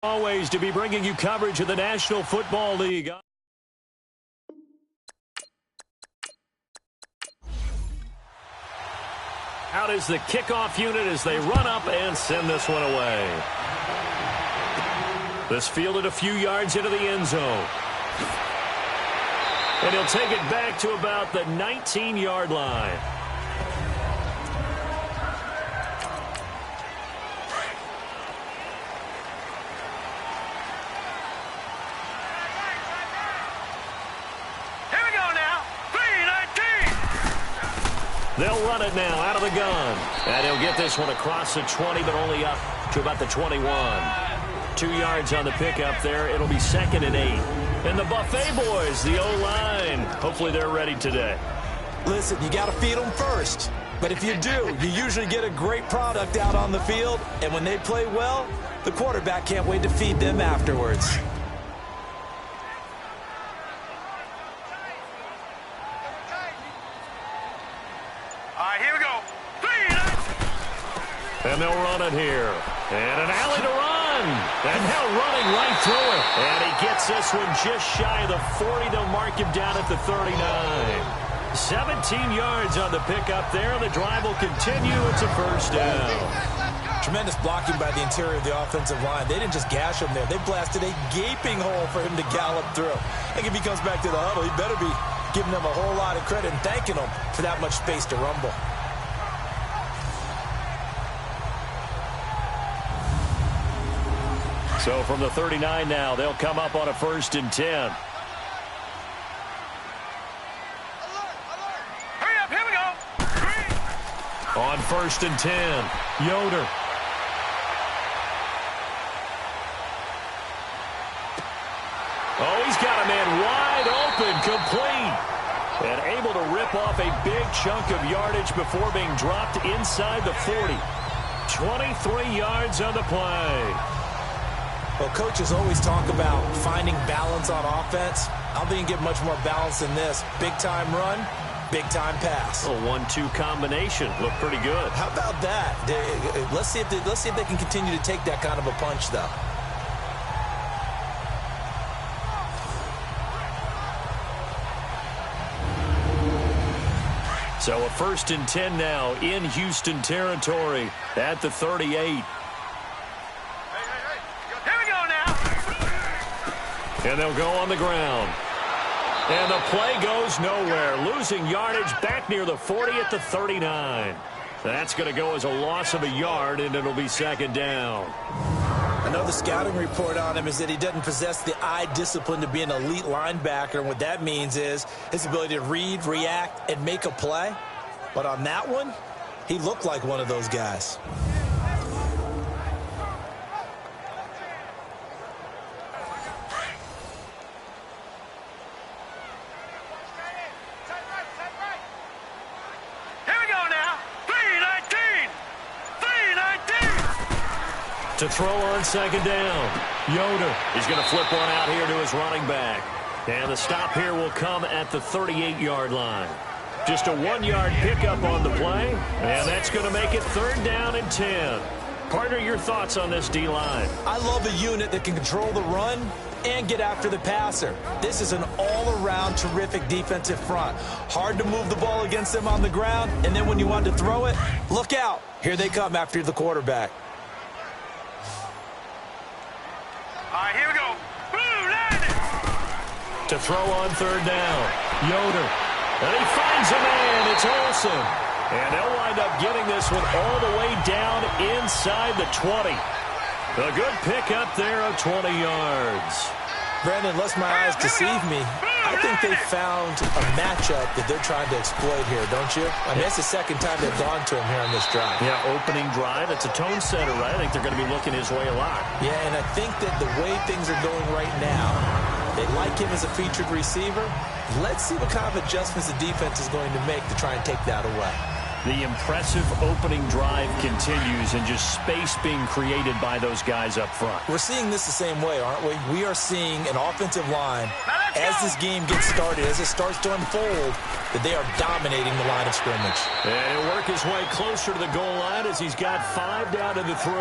Always to be bringing you coverage of the National Football League. Out is the kickoff unit as they run up and send this one away. This fielded a few yards into the end zone. And he'll take it back to about the 19-yard line. They'll run it now out of the gun. And he'll get this one across the 20, but only up to about the 21. 2 yards on the pickup there. It'll be 2nd and 8. And the Buffet boys, the O-line, hopefully they're ready today. Listen, you got to feed them first. But if you do, you usually get a great product out on the field. And when they play well, the quarterback can't wait to feed them afterwards. And they'll run it here. And an alley to run. And now running right through it. And he gets this one just shy of the 40. They'll mark him down at the 39. 17 yards on the pickup there. The drive will continue. It's a first down. Tremendous blocking by the interior of the offensive line. They didn't just gash him there. They blasted a gaping hole for him to gallop through. I think if he comes back to the huddle, he better be giving them a whole lot of credit and thanking them for that much space to rumble. So from the 39 now, they'll come up on a 1st and 10. Alert, alert. Hurry up, here we go. On 1st and 10, Yoder. Oh, he's got a man wide open, complete. And able to rip off a big chunk of yardage before being dropped inside the 40. 23 yards on the play. Well, coaches always talk about finding balance on offense. I don't think you can get much more balance than this. Big-time run, big-time pass. A 1-2 combination. Looked pretty good. How about that? Let's see if they can continue to take that kind of a punch, though. So a 1st and 10 now in Houston territory at the 38. And they'll go on the ground. And the play goes nowhere. Losing yardage back near the 40 at the 39. That's going to go as a loss of a yard, and it'll be 2nd down. I know the scouting report on him is that he doesn't possess the eye discipline to be an elite linebacker. And what that means is his ability to read, react, and make a play. But on that one, he looked like one of those guys. To throw on 2nd down. Yoder. He's going to flip one out here to his running back. And the stop here will come at the 38-yard line. Just a 1-yard pickup on the play. And that's going to make it 3rd down and 10. Partner, your thoughts on this D-line? I love a unit that can control the run and get after the passer. This is an all-around terrific defensive front. Hard to move the ball against them on the ground. And then when you want to throw it, look out. Here they come after the quarterback. All right, here we go. Boom, landed. To throw on 3rd down. Yoder. And he finds a man. It's Olsen. And they'll wind up getting this one all the way down inside the 20. A good pick up there of 20 yards. Brandon, unless my eyes deceive me, I think they found a matchup that they're trying to exploit here, don't you? I mean, that's the 2nd time they've gone to him here on this drive. Yeah, opening drive. It's a tone setter, right? I think they're going to be looking his way a lot. Yeah, and I think that the way things are going right now, they like him as a featured receiver. Let's see what kind of adjustments the defense is going to make to try and take that away. The impressive opening drive continues and just space being created by those guys up front. We're seeing this the same way, aren't we? We are seeing an offensive line, as this game gets started, as it starts to unfold, that they are dominating the line of scrimmage. And he'll work his way closer to the goal line as he's got 5 down to the 3.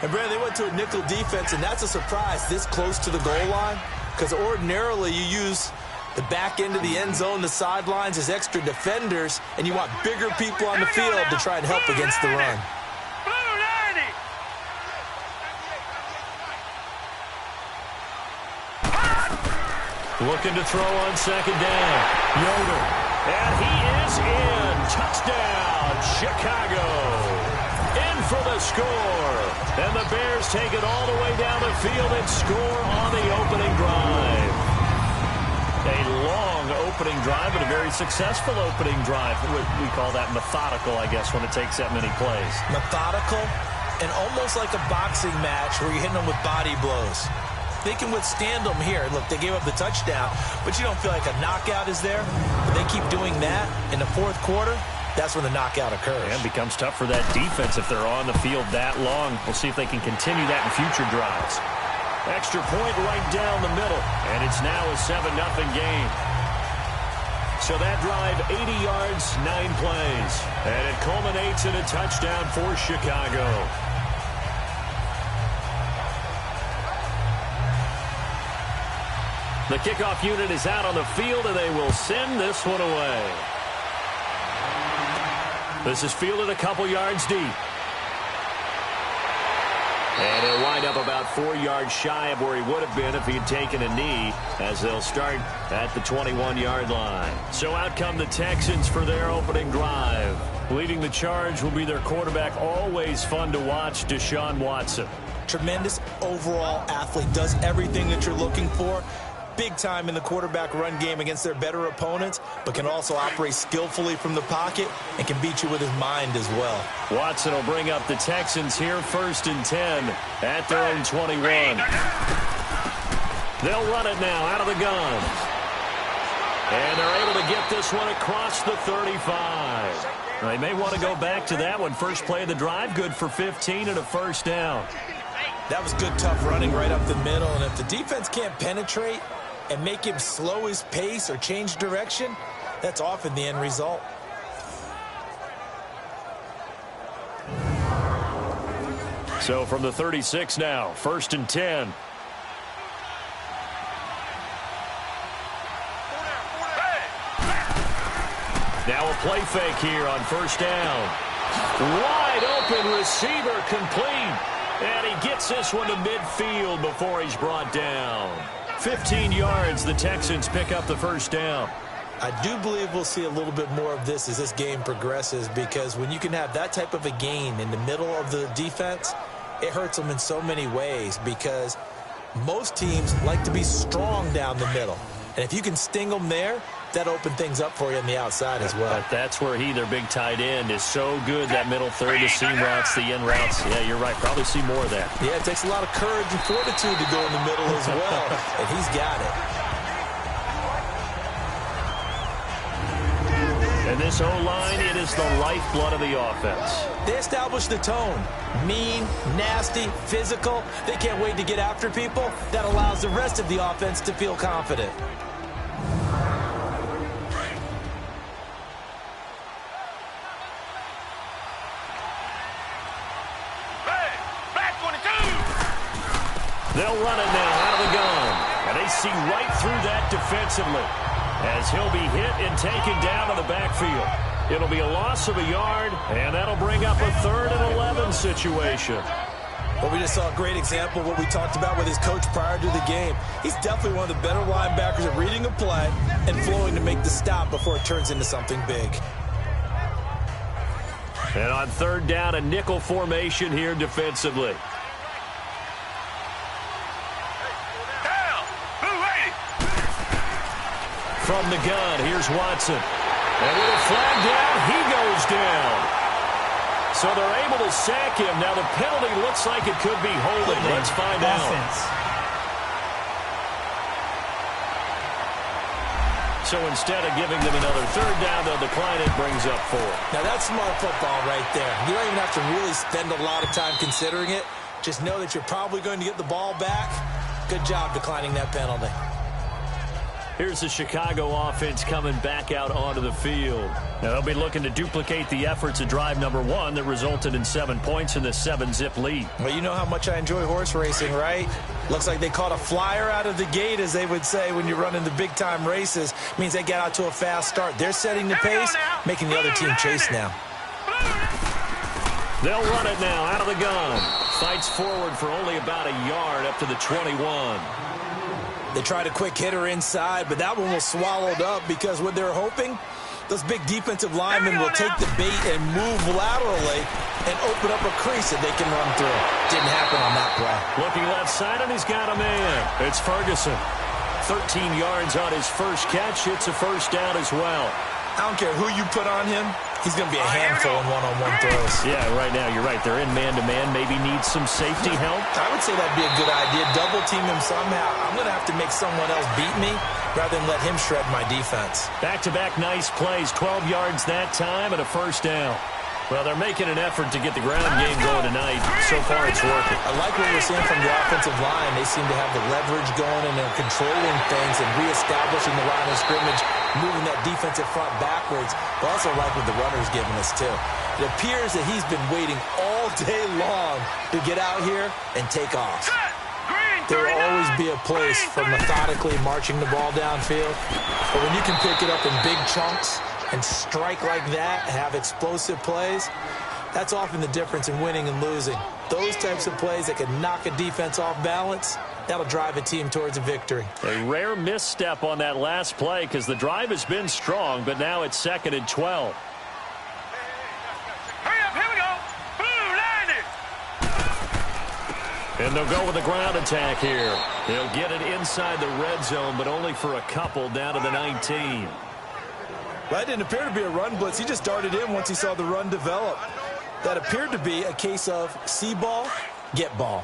And, Brad, they went to a nickel defense, and that's a surprise this close to the goal line, because ordinarily you use the back end of the end zone, the sidelines as extra defenders, and you want bigger people on the field to try and help against the run. Looking to throw on second down. Yoder. And he is in. Touchdown, Chicago. In for the score. And the Bears take it all the way down the field and score on the opening drive. A long opening drive, but a very successful opening drive. We call that methodical, I guess, when it takes that many plays. Methodical and almost like a boxing match where you're hitting them with body blows. They can withstand them here. Look, they gave up the touchdown, but you don't feel like a knockout is there. But they keep doing that in the fourth quarter. That's when the knockout occurs. And it becomes tough for that defense if they're on the field that long. We'll see if they can continue that in future drives. Extra point right down the middle, and it's now a 7-0 game. So that drive, 80 yards, 9 plays. And it culminates in a touchdown for Chicago. The kickoff unit is out on the field, and they will send this one away. This is fielded a couple yards deep. And he'll wind up about 4 yards shy of where he would have been if he had taken a knee, as they'll start at the 21-yard line. So out come the Texans for their opening drive. Leading the charge will be their quarterback, always fun to watch, Deshaun Watson. Tremendous overall athlete, does everything that you're looking for. Big time in the quarterback run game against their better opponents, but can also operate skillfully from the pocket and can beat you with his mind as well. Watson will bring up the Texans here, 1st and 10 at their own 21. They'll run it now out of the gun. And they're able to get this one across the 35. They may want to go back to that one. First play of the drive, good for 15 and a first down. That was good, tough running right up the middle, and if the defense can't penetrate and make him slow his pace or change direction, that's often the end result. So from the 36 now, 1st and 10. Now a play fake here on 1st down. Wide open receiver complete. And he gets this one to midfield before he's brought down. 15 yards, the Texans pick up the first down. I do believe we'll see a little bit more of this as this game progresses, because when you can have that type of a gain in the middle of the defense, it hurts them in so many ways, because most teams like to be strong down the middle. And if you can sting them there, that opened things up for you on the outside as well. But that's where their big tight end, is so good, that middle third, the seam routes, the in routes. Yeah, you're right. Probably see more of that. Yeah, it takes a lot of courage and fortitude to go in the middle as well, and he's got it. And this O-line, it is the lifeblood of the offense. They establish the tone. Mean, nasty, physical. They can't wait to get after people. That allows the rest of the offense to feel confident. They'll run it now out of the gun. And they see right through that defensively, as he'll be hit and taken down in the backfield. It'll be a loss of a yard, and that'll bring up a 3rd and 11 situation. Well, we just saw a great example of what we talked about with his coach prior to the game. He's definitely one of the better linebackers at reading a play and flowing to make the stop before it turns into something big. And on 3rd down, a nickel formation here defensively. From the gun, here's Watson. And with a flag down, he goes down. So they're able to sack him. Now the penalty looks like it could be holding. Let's find out. So instead of giving them another 3rd down, they'll decline it, brings up 4. Now that's smart football right there. You don't even have to really spend a lot of time considering it. Just know that you're probably going to get the ball back. Good job declining that penalty. Here's the Chicago offense coming back out onto the field. Now they'll be looking to duplicate the efforts of drive number 1 that resulted in 7 points in the 7-zip lead. Well, you know how much I enjoy horse racing, right? Looks like they caught a flyer out of the gate, as they would say when you're running the big-time races. Means they got out to a fast start. They're setting the pace, making the other team chase now. They'll run it now out of the gun. Fights forward for only about a yard up to the 21. They tried a quick hitter inside, but that one was swallowed up because what they're hoping, those big defensive linemen will take the bait and move laterally and open up a crease that they can run through. Didn't happen on that play. Looking left side, and he's got a man. It's Ferguson. 13 yards on his first catch. It's a first down as well. I don't care who you put on him. He's going to be a handful in one-on-one throws. Yeah, right now, you're right. They're in man-to-man. Maybe need some safety help. I would say that'd be a good idea. Double team him somehow. I'm going to have to make someone else beat me rather than let him shred my defense. Back-to-back nice plays. 12 yards that time and a first down. Well, they're making an effort to get the ground game going tonight. So far, it's working. I like what we're seeing from the offensive line. They seem to have the leverage going, and they're controlling things and reestablishing the line of scrimmage, moving that defensive front backwards. But also like what the runner's giving us, too. It appears that he's been waiting all day long to get out here and take off. There will always be a place for methodically marching the ball downfield. But when you can pick it up in big chunks and strike like that, have explosive plays, that's often the difference in winning and losing. Those types of plays that can knock a defense off balance, that'll drive a team towards a victory. A rare misstep on that last play because the drive has been strong, but now it's 2nd and 12. Hurry up, here we go. Blue, line it. And they'll go with the ground attack here. They'll get it inside the red zone, but only for a couple down to the 19. That didn't appear to be a run blitz. He just darted in once he saw the run develop. That appeared to be a case of see ball, get ball.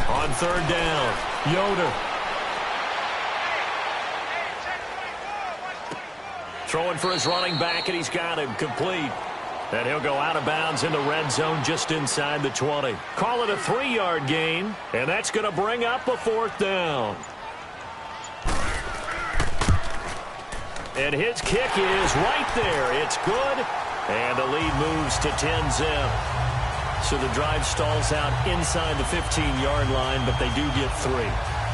On 3rd down, Yoder. Throwing for his running back, and he's got him complete. And he'll go out of bounds in the red zone just inside the 20. Call it a 3-yard gain, and that's going to bring up a 4th down. And his kick is right there. It's good, and the lead moves to 10-zip. So the drive stalls out inside the 15-yard line, but they do get 3.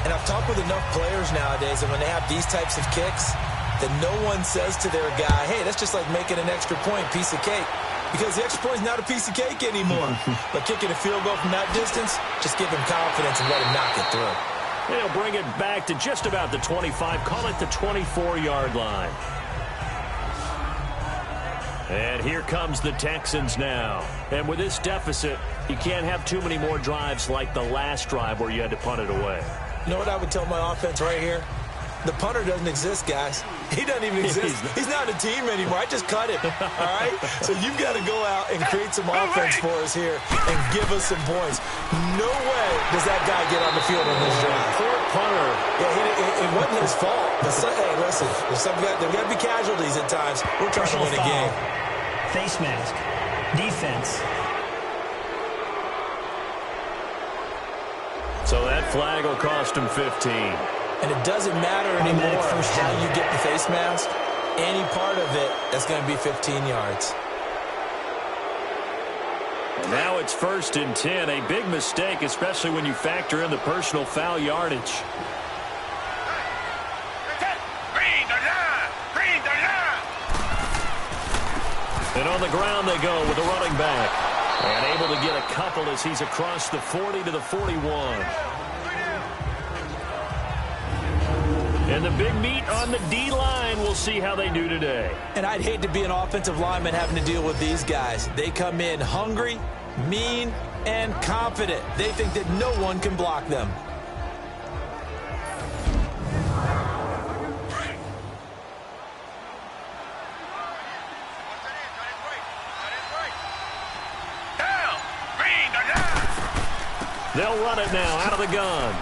And I've talked with enough players nowadays, and when they have these types of kicks, that no one says to their guy, hey, that's just like making an extra point, piece of cake. Because the extra point is not a piece of cake anymore. But kicking a field goal from that distance, just give him confidence and let him knock it through. They'll bring it back to just about the 25. Call it the 24-yard line. And here comes the Texans now. And with this deficit, you can't have too many more drives like the last drive where you had to punt it away. You know what I would tell my offense right here? The punter doesn't exist, guys. He doesn't even exist. He's not a team anymore. I just cut him, all right? So you've got to go out and create some offense for us here and give us some points. No way does that guy get on the field on this drive. Poor punter. Yeah, it wasn't his fault. Hey, listen, there's got to be casualties at times. We're trying to win a game. Face mask. Defense. So that flag will cost him 15. And it doesn't matter anymore how you get the face mask. Any part of it, that's going to be 15 yards. Now it's 1st and 10. A big mistake, especially when you factor in the personal foul yardage. And on the ground they go with the running back. And able to get a couple as he's across the 40 to the 41. And the big meat on the D-line, we'll see how they do today. And I'd hate to be an offensive lineman having to deal with these guys. They come in hungry, mean, and confident. They think that no one can block them. They'll run it now out of the gun.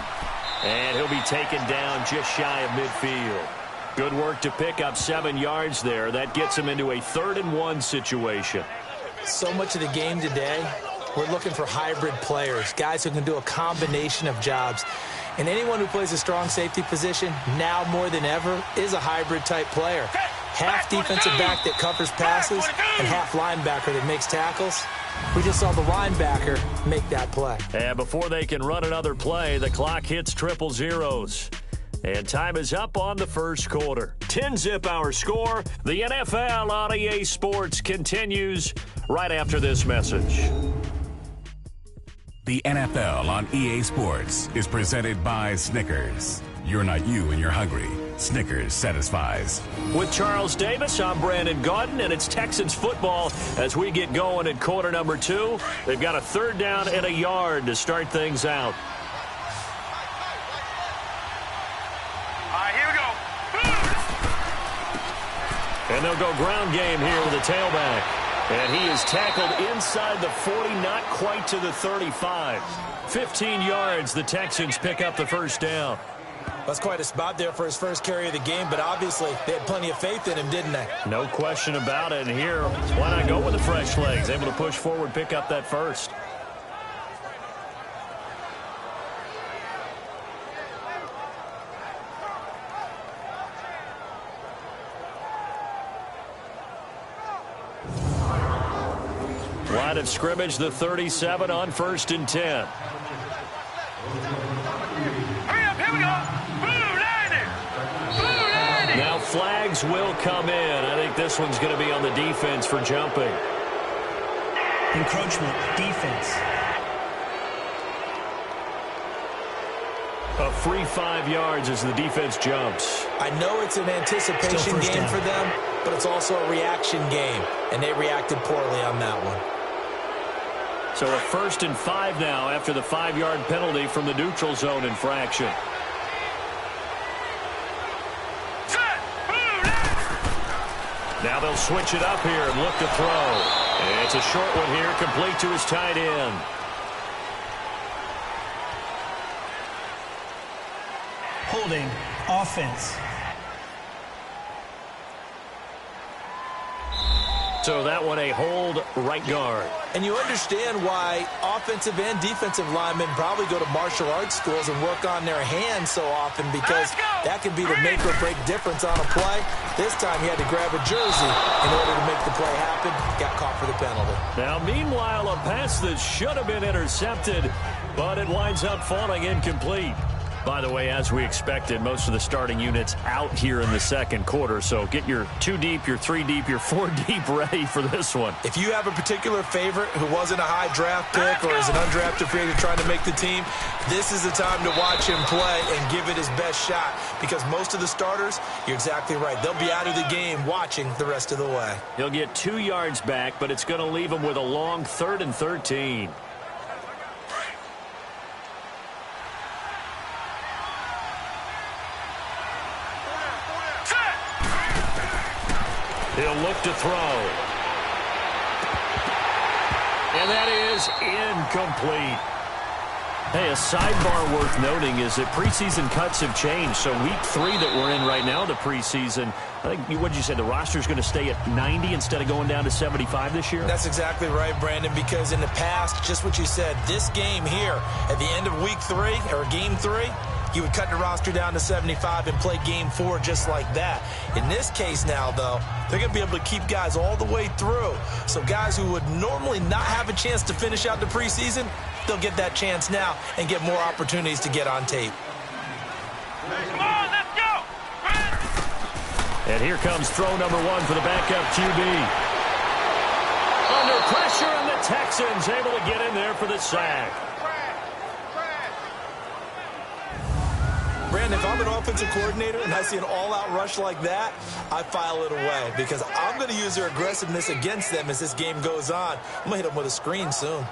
And he'll be taken down just shy of midfield. Good work to pick up 7 yards there. That gets him into a 3rd and 1 situation. So much of the game today We're looking for hybrid players, guys who can do a combination of jobs. And anyone who plays a strong safety position, now more than ever, is a hybrid-type player. Half defensive back that covers passes and half linebacker that makes tackles. We just saw the linebacker make that play. And before they can run another play, the clock hits triple zeros. And time is up on the first quarter. 10-zip our score. The NFL on EA Sports continues right after this message. The NFL on EA Sports is presented by Snickers. You're not you and you're hungry. Snickers satisfies. With Charles Davis, I'm Brandon Gaudin, and it's Texans football as we get going at quarter number 2. They've got a 3rd down and a yard to start things out. And they'll go ground game here with a tailback. And he is tackled inside the 40, not quite to the 35. 15 yards, the Texans pick up the first down. That's quite a spot there for his first carry of the game, but obviously they had plenty of faith in him, didn't they? No question about it. And here, why not go with the fresh legs? Able to push forward, pick up that first. Line of scrimmage, the 37 on 1st and 10. Hurry up, here we go. Blue line. Now flags will come in. I think this one's going to be on the defense for jumping. Encroachment, defense. A free 5 yards as the defense jumps. I know it's an anticipation game for them, but it's also a reaction game, and they reacted poorly on that one. So a 1st and 5 now after the 5-yard penalty from the neutral zone infraction. Now they'll switch it up here and look to throw. And it's a short one here, complete to his tight end. Holding, offense. So that one a hold right guard. And you understand why offensive and defensive linemen probably go to martial arts schools and work on their hands so often, because that can be the make or break difference on a play. This time he had to grab a jersey in order to make the play happen. Got caught for the penalty. Now, meanwhile, a pass that should have been intercepted, but it winds up falling incomplete. By the way, as we expected, most of the starting units out here in the second quarter. So get your 2 deep, your 3 deep, your 4 deep ready for this one. If you have a particular favorite who wasn't a high draft pick or is an undrafted free agent trying to make the team, this is the time to watch him play and give it his best shot, because most of the starters, you're exactly right, they'll be out of the game watching the rest of the way. He'll get 2 yards back, but it's going to leave him with a long 3rd and 13. He'll look to throw. And that is incomplete. Hey, a sidebar worth noting is that preseason cuts have changed. So week 3 that we're in right now, the preseason, I think, what did you say, the roster's going to stay at 90 instead of going down to 75 this year? That's exactly right, Brandon, because in the past, just what you said, this game here, at the end of week 3, or game 3, you would cut the roster down to 75 and play game 4 just like that. In this case now, though, they're going to be able to keep guys all the way through. So guys who would normally not have a chance to finish out the preseason, they'll get that chance now and get more opportunities to get on tape. Come on, let's go. And here comes throw number 1 for the backup QB. Under pressure, and the Texans able to get in there for the sack. Brandon, if I'm an offensive coordinator and I see an all-out rush like that, I file it away, because I'm going to use their aggressiveness against them as this game goes on. I'm going to hit them with a screen soon.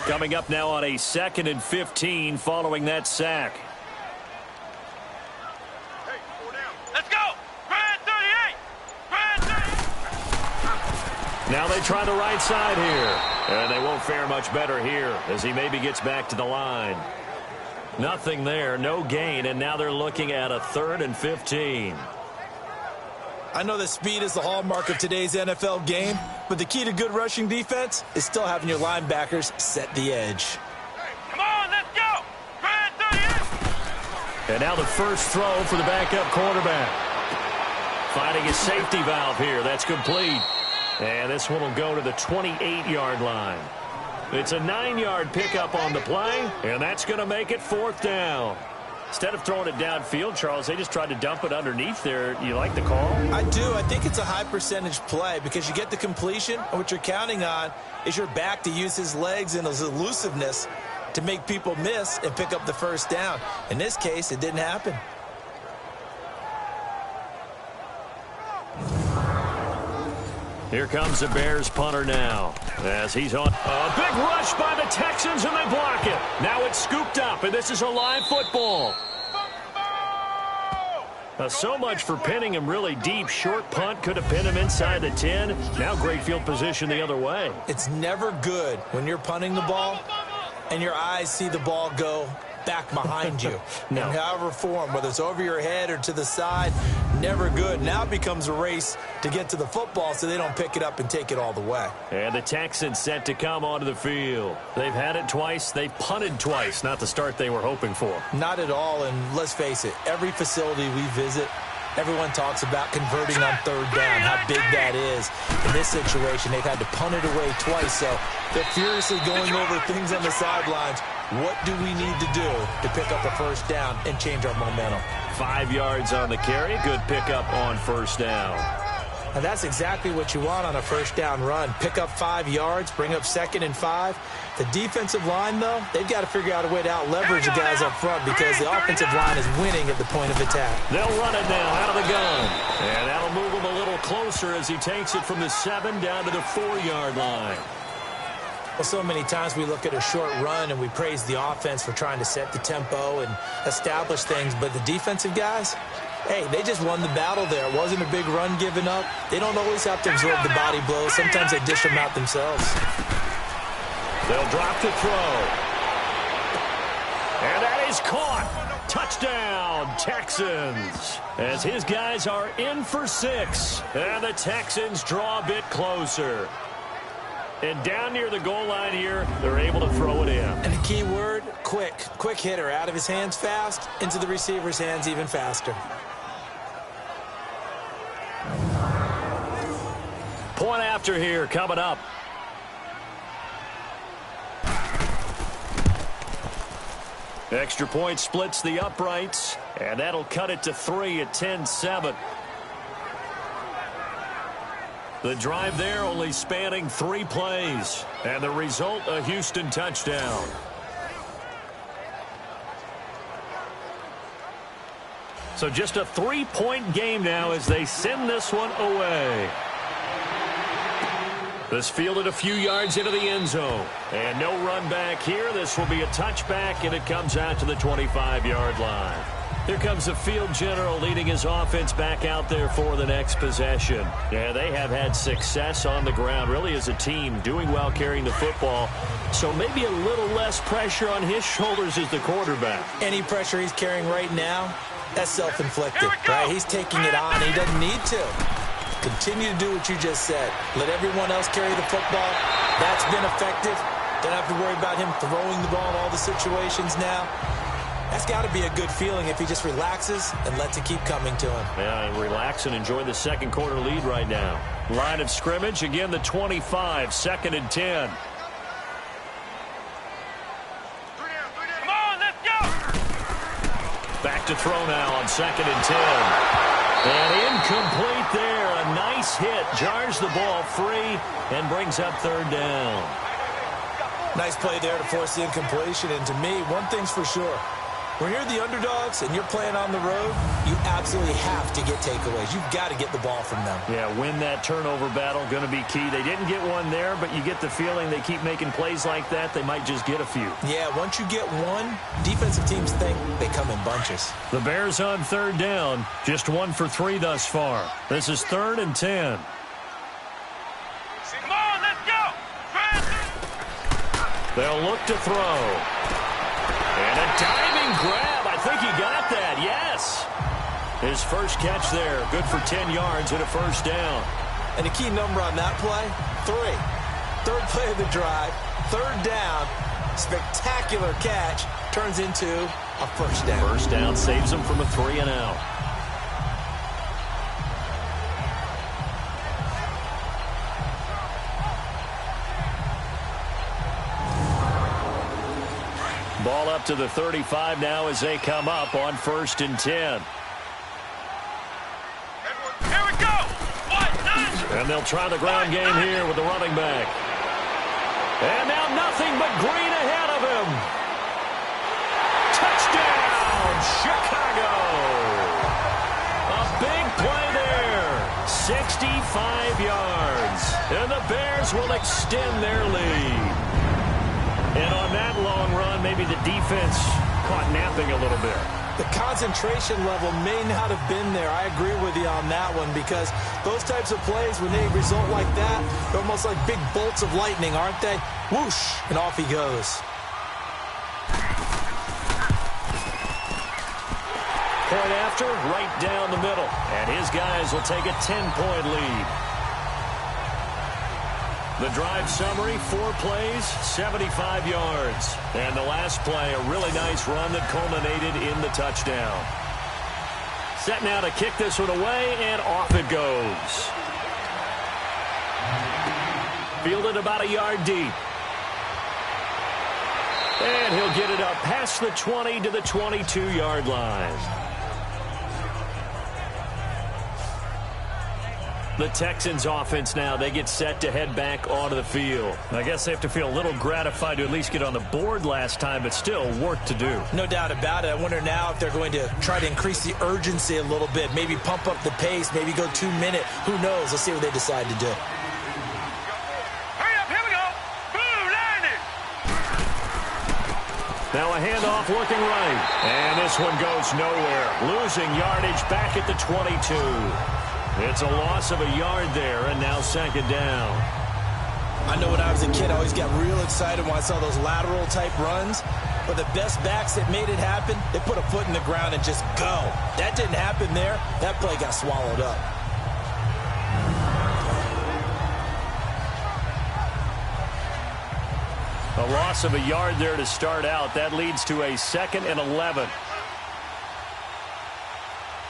Coming up now on a 2nd and 15 following that sack. Let's go. Brad 38. Brad 38. Now they try the right side here. And they won't fare much better here as he maybe gets back to the line. Nothing there, no gain, and now they're looking at a 3rd and 15. I know that speed is the hallmark of today's NFL game, but the key to good rushing defense is still having your linebackers set the edge. Come on, let's go! And now the first throw for the backup quarterback. Finding his safety valve here. That's complete. And this one will go to the 28-yard line. It's a 9-yard pickup on the play, and that's going to make it 4th down. Instead of throwing it downfield, Charles, they just tried to dump it underneath there. You like the call? I do. I think it's a high percentage play because you get the completion, and what you're counting on is your back to use his legs and his elusiveness to make people miss and pick up the first down. In this case, it didn't happen. Here comes the Bears punter now as he's on. A big rush by the Texans, and they block it. Now it's scooped up, and this is a live football. So much for pinning him really deep. Short punt could have pinned him inside the 10. Now great field position the other way. It's never good when you're punting the ball and your eyes see the ball go back behind you. No. In however form, whether it's over your head or to the side, never good. Now it becomes a race to get to the football so they don't pick it up and take it all the way. And the Texans set to come onto the field. They've had it twice. They've punted twice. Not the start they were hoping for. Not at all, and let's face it, every facility we visit, everyone talks about converting on 3rd down, how big that is. In this situation, they've had to punt it away twice, so they're furiously going over things on the sidelines. What do we need to do to pick up a first down and change our momentum? 5 yards on the carry. Good pickup on first down. And that's exactly what you want on a first down run. Pick up 5 yards, bring up 2nd and 5. The defensive line, though, they've got to figure out a way to out-leverage the guys up front because the offensive line is winning at the point of attack. They'll run it now out of the gun. And that'll move him a little closer as he takes it from the 7 down to the 4-yard line. Well, so many times we look at a short run and we praise the offense for trying to set the tempo and establish things, but the defensive guys, hey, they just won the battle there. It wasn't a big run given up. They don't always have to absorb the body blows. Sometimes they dish them out themselves. They'll drop to throw. And that is caught. Touchdown, Texans. As his guys are in for 6. And the Texans draw a bit closer. And down near the goal line here, they're able to throw it in. And the key word, quick. Quick hitter, out of his hands fast, into the receiver's hands even faster. Point after here coming up. Extra point splits the uprights, and that'll cut it to 3 at 10-7. The drive there only spanning 3 plays, and the result, a Houston touchdown. So just a 3-point game now as they send this one away. This fielded a few yards into the end zone. And no run back here. This will be a touchback, and it comes out to the 25-yard line. Here comes the field general leading his offense back out there for the next possession. Yeah, they have had success on the ground, really as a team, doing well carrying the football. So maybe a little less pressure on his shoulders as the quarterback. Any pressure he's carrying right now, that's self-inflicted, right? He's taking it on. He doesn't need to. Continue to do what you just said. Let everyone else carry the football. That's been effective. Don't have to worry about him throwing the ball in all the situations now. That's got to be a good feeling if he just relaxes and lets it keep coming to him. Yeah, and relax and enjoy the second quarter lead right now. Line of scrimmage, again the 25, 2nd and 10. Come on, let's go! Back to throw now on 2nd and 10. And incomplete there. A nice hit. Jars the ball free and brings up 3rd down. Nice play there to force the incompletion. And to me, one thing's for sure. When you're the underdogs and you're playing on the road, you absolutely have to get takeaways. You've got to get the ball from them. Yeah, win that turnover battle, going to be key. They didn't get one there, but you get the feeling they keep making plays like that, they might just get a few. Yeah, once you get one, defensive teams think they come in bunches. The Bears on 3rd down, just 1 for 3 thus far. This is 3rd and 10. Come on, let's go! They'll look to throw. And a diving grab. I think he got that, yes. His first catch there, good for 10 yards and a first down. And the key number on that play, 3. Third play of the drive, third down, spectacular catch, turns into a first down. First down saves him from a 3-and-out. Ball up to the 35 now as they come up on 1st and 10. Here we go. And they'll try the ground game here with the running back. And now nothing but green ahead of him. Touchdown, Chicago. A big play there. 65 yards. And the Bears will extend their lead. And on that long run, maybe the defense caught napping a little bit. The concentration level may not have been there. I agree with you on that one because those types of plays, when they result like that, they're almost like big bolts of lightning, aren't they? Whoosh, and off he goes. Point after, right down the middle. And his guys will take a 10-point lead. The drive summary, 4 plays, 75 yards. And the last play, a really nice run that culminated in the touchdown. Set now to kick this one away, and off it goes. Fielded about a yard deep. And he'll get it up past the 20 to the 22-yard line. The Texans offense now, they get set to head back onto the field. I guess they have to feel a little gratified to at least get on the board last time, but still work to do. No doubt about it. I wonder now if they're going to try to increase the urgency a little bit, maybe pump up the pace, maybe go 2-minute. Who knows? Let's see what they decide to do. Hurry up, here we go. Boom, landed. Now a handoff looking right. And this one goes nowhere. Losing yardage back at the 22. It's a loss of a yard there, and now 2nd down. I know when I was a kid, I always got real excited when I saw those lateral-type runs. But the best backs that made it happen, they put a foot in the ground and just go. That didn't happen there. That play got swallowed up. A loss of a yard there to start out. That leads to a 2nd and 11.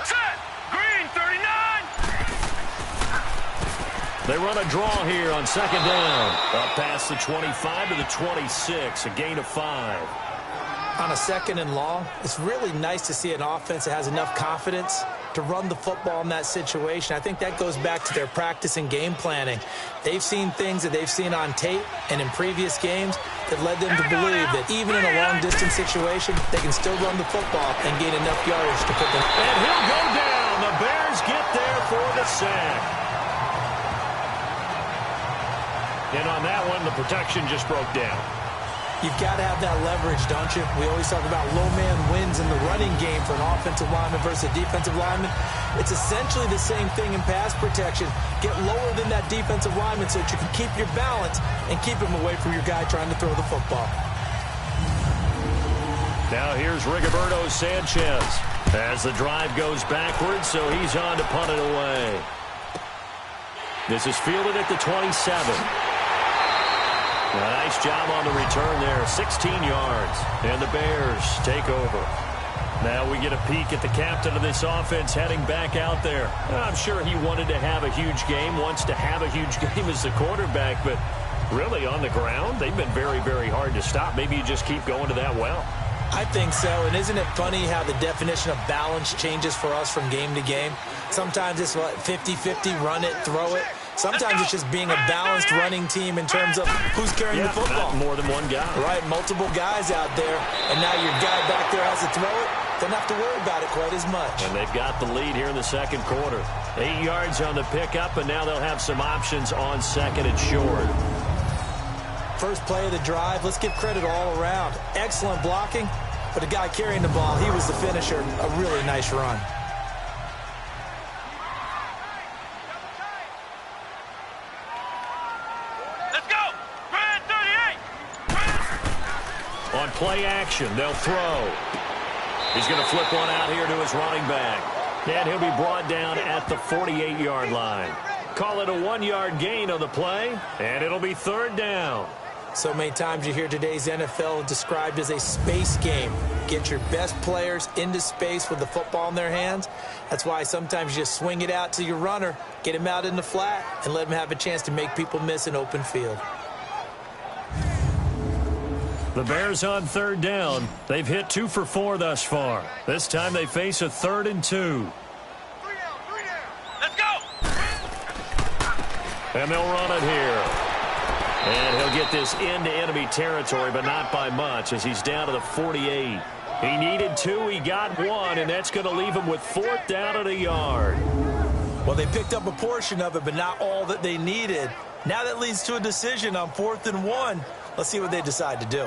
Set. Green, 39. They run a draw here on 2nd down. Up past the 25 to the 26, a gain of 5. On a 2nd and long, it's really nice to see an offense that has enough confidence to run the football in that situation. I think that goes back to their practice and game planning. They've seen things that they've seen on tape and in previous games that led them to believe that even in a long-distance situation, they can still run the football and gain enough yardage to put them. And he'll go down. The Bears get there for the sack. And on that one, the protection just broke down. You've got to have that leverage, don't you? We always talk about low man wins in the running game for an offensive lineman versus a defensive lineman. It's essentially the same thing in pass protection. Get lower than that defensive lineman so that you can keep your balance and keep him away from your guy trying to throw the football. Now here's Rigoberto Sanchez as the drive goes backwards, so he's on to punt it away. This is fielded at the 27. A nice job on the return there, 16 yards, and the Bears take over. Now we get a peek at the captain of this offense heading back out there. I'm sure he wanted to have a huge game, wants to have a huge game as the quarterback, but really on the ground, they've been very, very hard to stop. Maybe you just keep going to that well. I think so, and isn't it funny how the definition of balance changes for us from game to game? Sometimes it's 50-50, run it, throw it. Sometimes it's just being a balanced running team in terms of who's carrying the football. Not more than one guy. Right, multiple guys out there, and now your guy back there has to throw it. Don't have to worry about it quite as much. And they've got the lead here in the second quarter. 8 yards on the pickup, and now they'll have some options on 2nd and short. First play of the drive, let's give credit all around. Excellent blocking, but the guy carrying the ball, he was the finisher. A really nice run. On play action, they'll throw. He's going to flip one out here to his running back. And he'll be brought down at the 48-yard line. Call it a 1-yard gain on the play, and it'll be 3rd down. So many times you hear today's NFL described as a space game. Get your best players into space with the football in their hands. That's why sometimes you just swing it out to your runner, get him out in the flat, and let him have a chance to make people miss an open field. The Bears on 3rd down. They've hit 2 for 4 thus far. This time they face a 3rd and 2. Let's go! And they'll run it here. And he'll get this into enemy territory, but not by much, as he's down to the 48. He needed 2, he got 1, and that's going to leave him with 4th down at a yard. Well, they picked up a portion of it, but not all that they needed. Now that leads to a decision on 4th and 1. Let's see what they decide to do.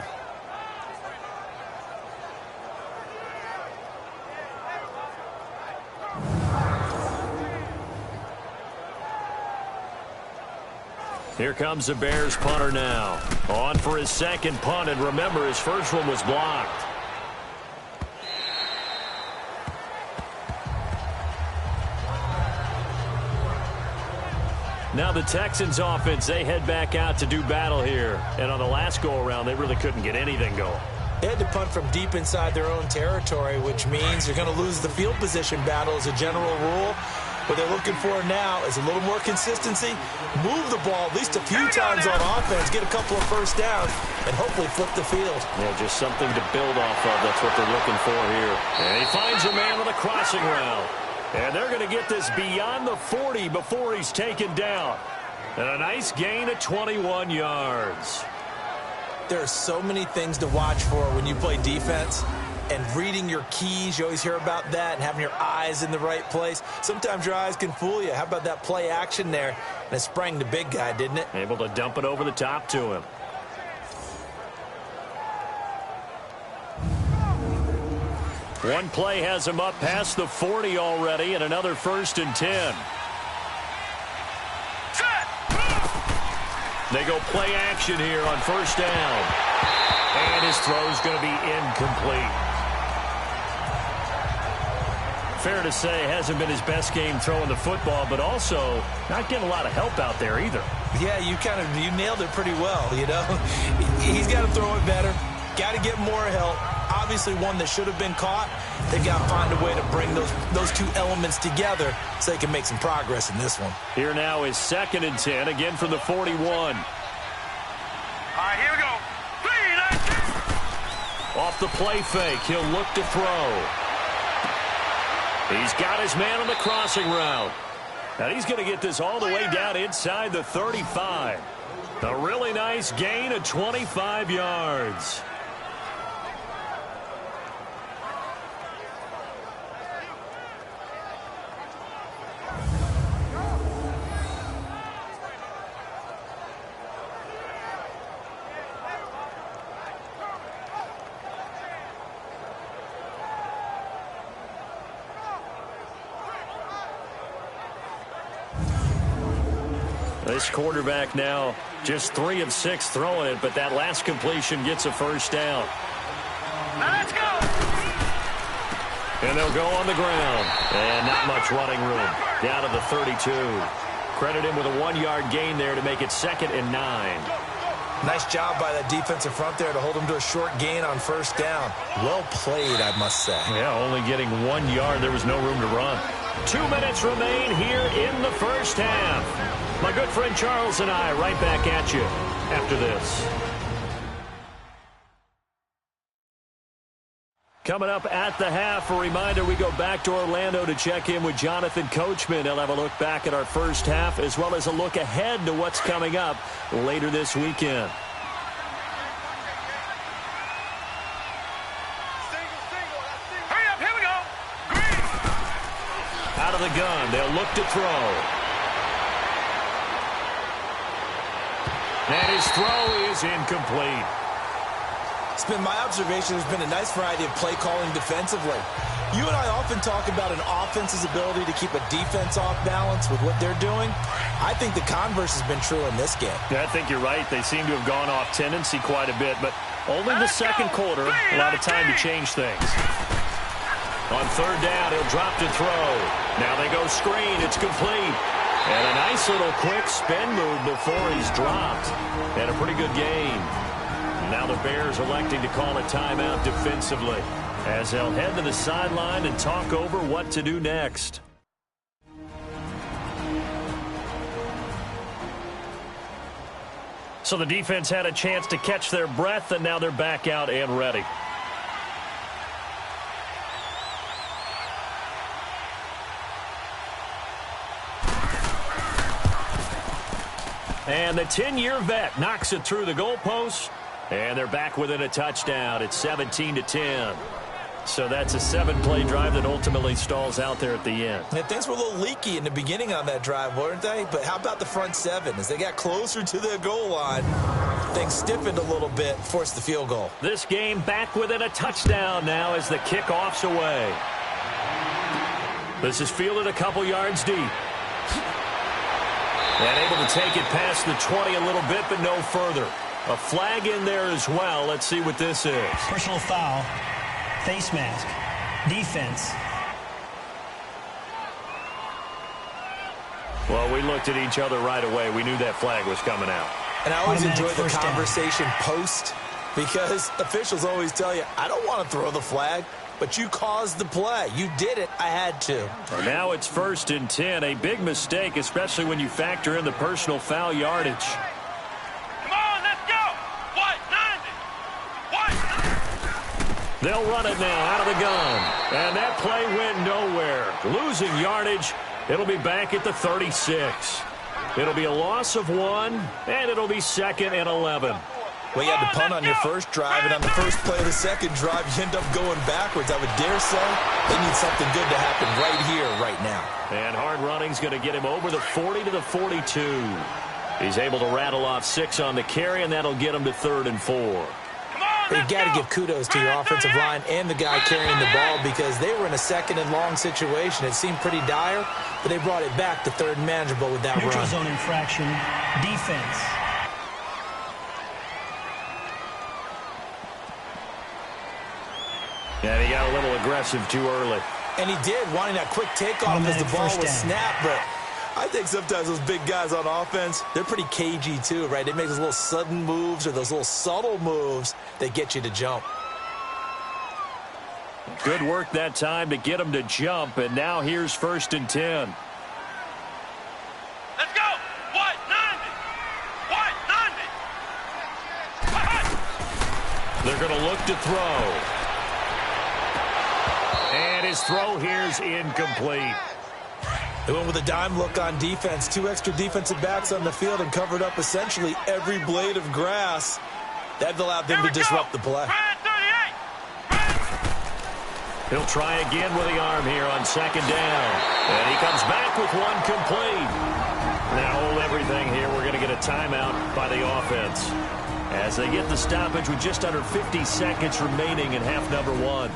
Here comes the Bears punter now. On for his second punt, and remember, his first one was blocked. Now the Texans offense, they head back out to do battle here. And on the last go-around, they really couldn't get anything going. They had to punt from deep inside their own territory, which means you're going to lose the field position battle as a general rule. What they're looking for now is a little more consistency, move the ball at least a few times on offense, get a couple of first downs, and hopefully flip the field. Yeah, just something to build off of. That's what they're looking for here. And he finds a man on the crossing route. And they're going to get this beyond the 40 before he's taken down. And a nice gain of 21 yards. There are so many things to watch for when you play defense. And reading your keys, you always hear about that, and having your eyes in the right place. Sometimes your eyes can fool you. How about that play action there? And it sprang the big guy, didn't it? Able to dump it over the top to him. One play has him up past the 40 already, and another 1st and 10. They go play action here on 1st down. And his throw's going to be incomplete. Fair to say, hasn't been his best game throwing the football, but also not getting a lot of help out there either. Yeah, you nailed it pretty well, you know. He's got to throw it better. Got to get more help. Obviously one that should have been caught. They've got to find a way to bring those two elements together so they can make some progress in this one. Here now is 2nd and 10, again from the 41. All right, here we go. Off the play fake, he'll look to throw. He's got his man on the crossing route. And he's going to get this all the way down inside the 35. A really nice gain of 25 yards. This quarterback now just 3 of 6 throwing it, but that last completion gets a 1st down. Now let's go! And they'll go on the ground. And not much running room. Down to the 32. Credit him with a 1-yard gain there to make it 2nd and 9. Nice job by that defensive front there to hold him to a short gain on 1st down. Well played, I must say. Yeah, only getting 1 yard. There was no room to run. 2 minutes remain here in the 1st half. My good friend Charles and I right back at you after this. Coming up at the half, a reminder, we go back to Orlando to check in with Jonathan Coachman. He'll have a look back at our 1st half as well as a look ahead to what's coming up later this weekend. Hurry up, here we go. Green. Out of the gun, they'll look to throw. And his throw is incomplete. It's been my observation there's been a nice variety of play calling defensively. You and I often talk about an offense's ability to keep a defense off balance with what they're doing. I think the converse has been true in this game. Yeah, I think you're right. They seem to have gone off tendency quite a bit, but Only the second quarter, a lot of time to change things. On third down, he'll drop to throw. Now they go screen. It's complete. And a nice little quick spin move before he's dropped. And a pretty good game. Now the Bears electing to call a timeout defensively as they'll head to the sideline and talk over what to do next. So the defense had a chance to catch their breath, and now they're back out and ready. And the 10-year vet knocks it through the goalpost, and they're back within a touchdown. It's 17-10. So that's a 7-play drive that ultimately stalls out there at the end. And things were a little leaky in the beginning on that drive, weren't they? But how about the front seven? As they got closer to the goal line, things stiffened a little bit, forced the field goal. This game back within a touchdown now as the kickoff's away. This is fielded a couple yards deep. And able to take it past the 20 a little bit, but no further. A flag in there as well. Let's see what this is. Personal foul. Face mask. Defense. Well, we looked at each other right away. We knew that flag was coming out. And I always Automatic enjoy the first down. conversation post, because officials always tell you, I don't want to throw the flag, but you caused the play. You did it. I had to. And now it's 1st and 10. A big mistake, especially when you factor in the personal foul yardage. Come on, let's go. What? 90. What? They'll run it now out of the gun. And that play went nowhere. Losing yardage. It'll be back at the 36. It'll be a loss of 1, and it'll be 2nd and 11. Well, you had to punt on your first drive, and on the first play of the second drive, you end up going backwards. I would dare say they need something good to happen right here, right now. And hard running's going to get him over the 40 to the 42. He's able to rattle off 6 on the carry, and that'll get him to 3rd and 4. But you got to give kudos to your offensive line and the guy carrying the ball, because they were in a 2nd and long situation. It seemed pretty dire, but they brought it back to 3rd and manageable with that Neutral run. zone infraction. Defense. And he got a little aggressive too early. And he did, wanting that quick takeoff as the ball was snapped. But I think sometimes those big guys on offense, they're pretty cagey too, right? They make those little sudden moves or those little subtle moves that get you to jump. Good work that time to get him to jump, and now here's 1st and 10. Let's go. What? 90. What? 90. They're going to look to throw. And his throw here's incomplete. They went with a dime look on defense. 2 extra defensive backs on the field and covered up essentially every blade of grass. That allowed them to disrupt the play. He'll try again with the arm here on 2nd down. And he comes back with 1 complete. Now hold everything here. We're going to get a timeout by the offense as they get the stoppage with just under 50 seconds remaining in half number 1.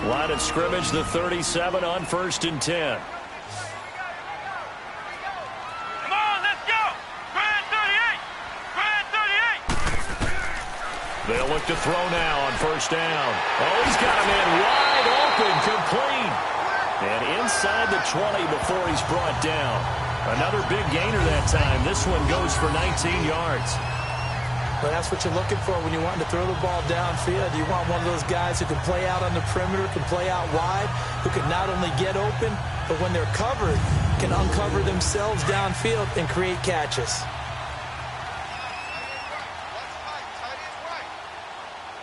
Line of scrimmage, the 37 on 1st and 10. Come on, let's go. Brad 38. Brad 38. They'll look to throw now on 1st down. Oh, he's got him in wide open, complete. And inside the 20 before he's brought down. Another big gainer that time. This one goes for 19 yards. But that's what you're looking for when you want to throw the ball downfield. You want one of those guys who can play out on the perimeter, can play out wide, who can not only get open, but when they're covered, can uncover themselves downfield and create catches.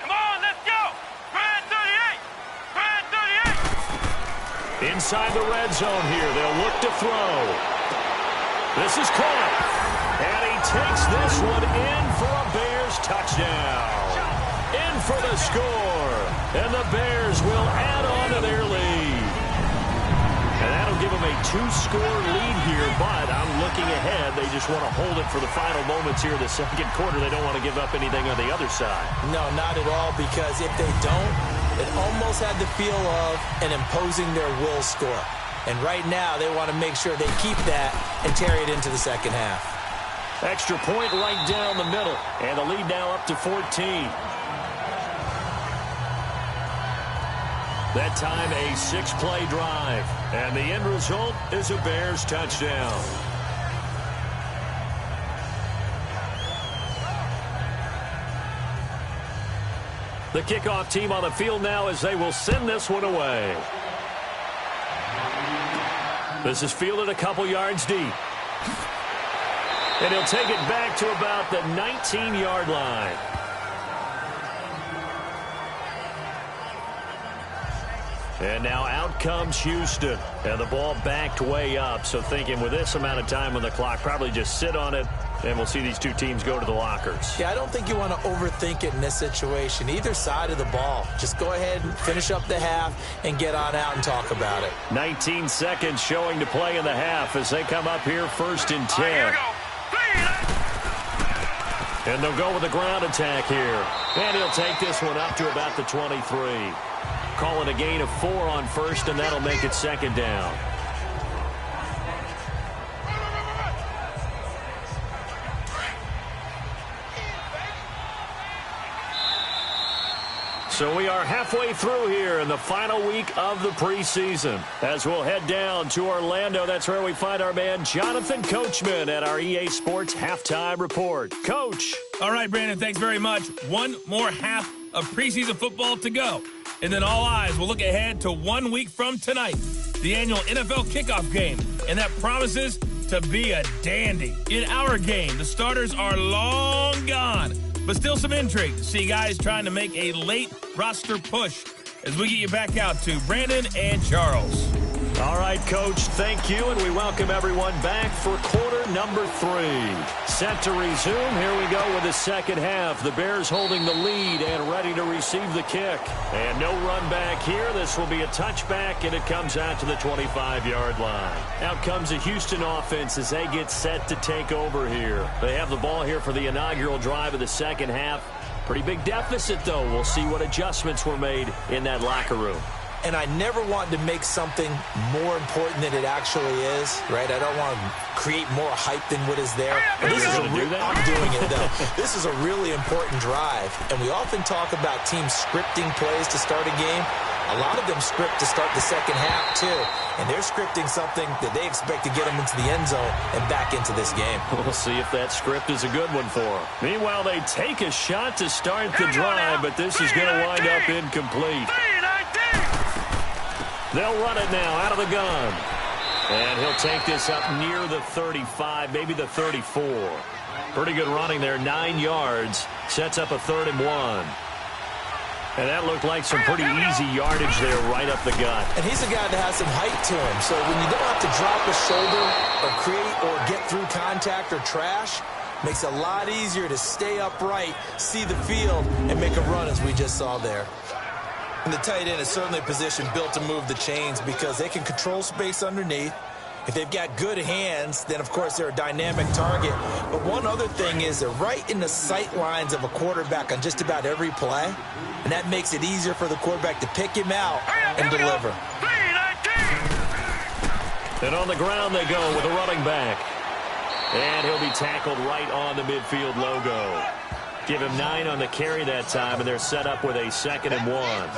Come on, let's go. Brad 38. Brad 38. Inside the red zone here. They'll look to throw. This is caught. And he takes this one in for a Bears touchdown. In for the score. And the Bears will add on to their lead. And that'll give them a 2-score lead here, but I'm looking ahead. They just want to hold it for the final moments here in the second quarter. They don't want to give up anything on the other side. No, not at all, because if they don't, it almost had the feel of an imposing their will score. And right now, they want to make sure they keep that and carry it into the second half. Extra point right down the middle. And the lead now up to 14. That time a 6-play drive. And the end result is a Bears touchdown. The kickoff team on the field now as they will send this one away. This is fielded a couple yards deep. And he'll take it back to about the 19-yard line. And now out comes Houston. And the ball backed way up. So thinking with this amount of time on the clock, probably just sit on it. And we'll see these two teams go to the lockers. Yeah, I don't think you want to overthink it in this situation. Either side of the ball. Just go ahead and finish up the half and get on out and talk about it. 19 seconds showing to play in the half as they come up here 1st and 10. Here we go. And they'll go with a ground attack here. And he'll take this one up to about the 23. Call it a gain of 4 on 1st, and that'll make it 2nd down. So we are halfway through here in the final week of the preseason. As we'll head down to Orlando, that's where we find our man Jonathan Coachman at our EA Sports Halftime Report. Coach. All right, Brandon, thanks very much. One more half of preseason football to go. And then all eyes will look ahead to 1 week from tonight, the annual NFL kickoff game. And that promises to be a dandy. In our game, the starters are long gone. But still some intrigue to see guys trying to make a late roster push as we get you back out to Brandon and Charles. All right, Coach, thank you, and we welcome everyone back for quarter number 3. Set to resume. Here we go with the second half. The Bears holding the lead and ready to receive the kick. And no run back here. This will be a touchback, and it comes out to the 25-yard line. Out comes the Houston offense as they get set to take over here. They have the ball here for the inaugural drive of the second half. Pretty big deficit, though. We'll see what adjustments were made in that locker room. And I never want to make something more important than it actually is, right? I don't want to create more hype than what is there. But this is I'm doing it, though. This is a really important drive. And we often talk about teams scripting plays to start a game. A lot of them script to start the second half, too. And they're scripting something that they expect to get them into the end zone and back into this game. We'll see if that script is a good one for them. Meanwhile, they take a shot to start the drive, but this is going to wind up incomplete. They'll run it now out of the gun. And he'll take this up near the 35, maybe the 34. Pretty good running there, 9 yards. Sets up a 3rd and 1. And that looked like some pretty easy yardage there right up the gut. And he's a guy that has some height to him. So when you don't have to drop a shoulder or create or get through contact or trash, makes it a lot easier to stay upright, see the field, and make a run as we just saw there. And the tight end is certainly a position built to move the chains because they can control space underneath. If they've got good hands, then, of course, they're a dynamic target. But one other thing is they're right in the sight lines of a quarterback on just about every play. And that makes it easier for the quarterback to pick him out and deliver. And on the ground they go with a running back. And he'll be tackled right on the midfield logo. Give him 9 on the carry that time, and they're set up with a 2nd and 1.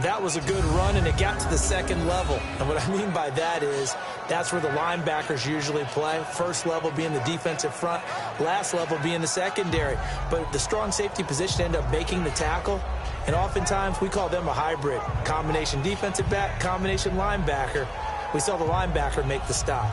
That was a good run, and it got to the second level. And what I mean by that is that's where the linebackers usually play. First level being the defensive front, last level being the secondary. But the strong safety position ended up making the tackle, and oftentimes we call them a hybrid. Combination defensive back, combination linebacker. We saw the linebacker make the stop.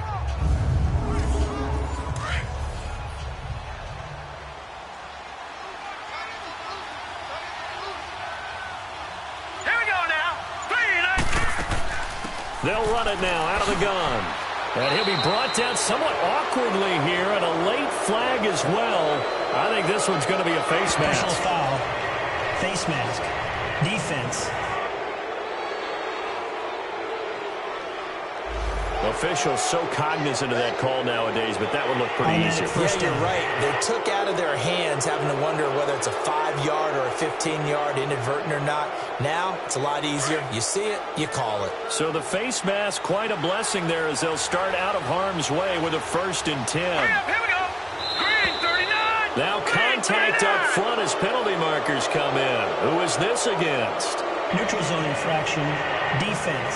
They'll run it now out of the gun. And he'll be brought down somewhat awkwardly here, and a late flag as well. I think this one's going to be a face mask. Personal foul, face mask, defense. Officials so cognizant of that call nowadays, but that would look pretty easy. Yeah, you're right. They took out of their hands having to wonder whether it's a 5-yard or a 15-yard inadvertent or not. Now, it's a lot easier. You see it, you call it. So the face mask, quite a blessing there as they'll start out of harm's way with a 1st and 10. Here we go. pass against. Neutral zone infraction, defense.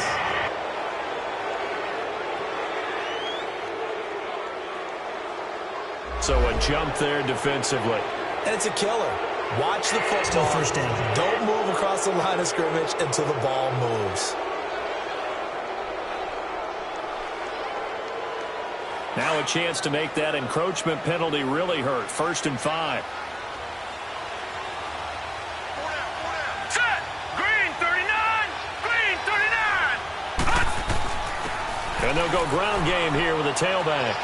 So a jump there defensively. And it's a killer. Watch the football. Still first down. Don't move across the line of scrimmage until the ball moves. Now a chance to make that encroachment penalty really hurt. 1st and 5. Set. Green 39. Green 39. And they'll go ground game here with a tailback.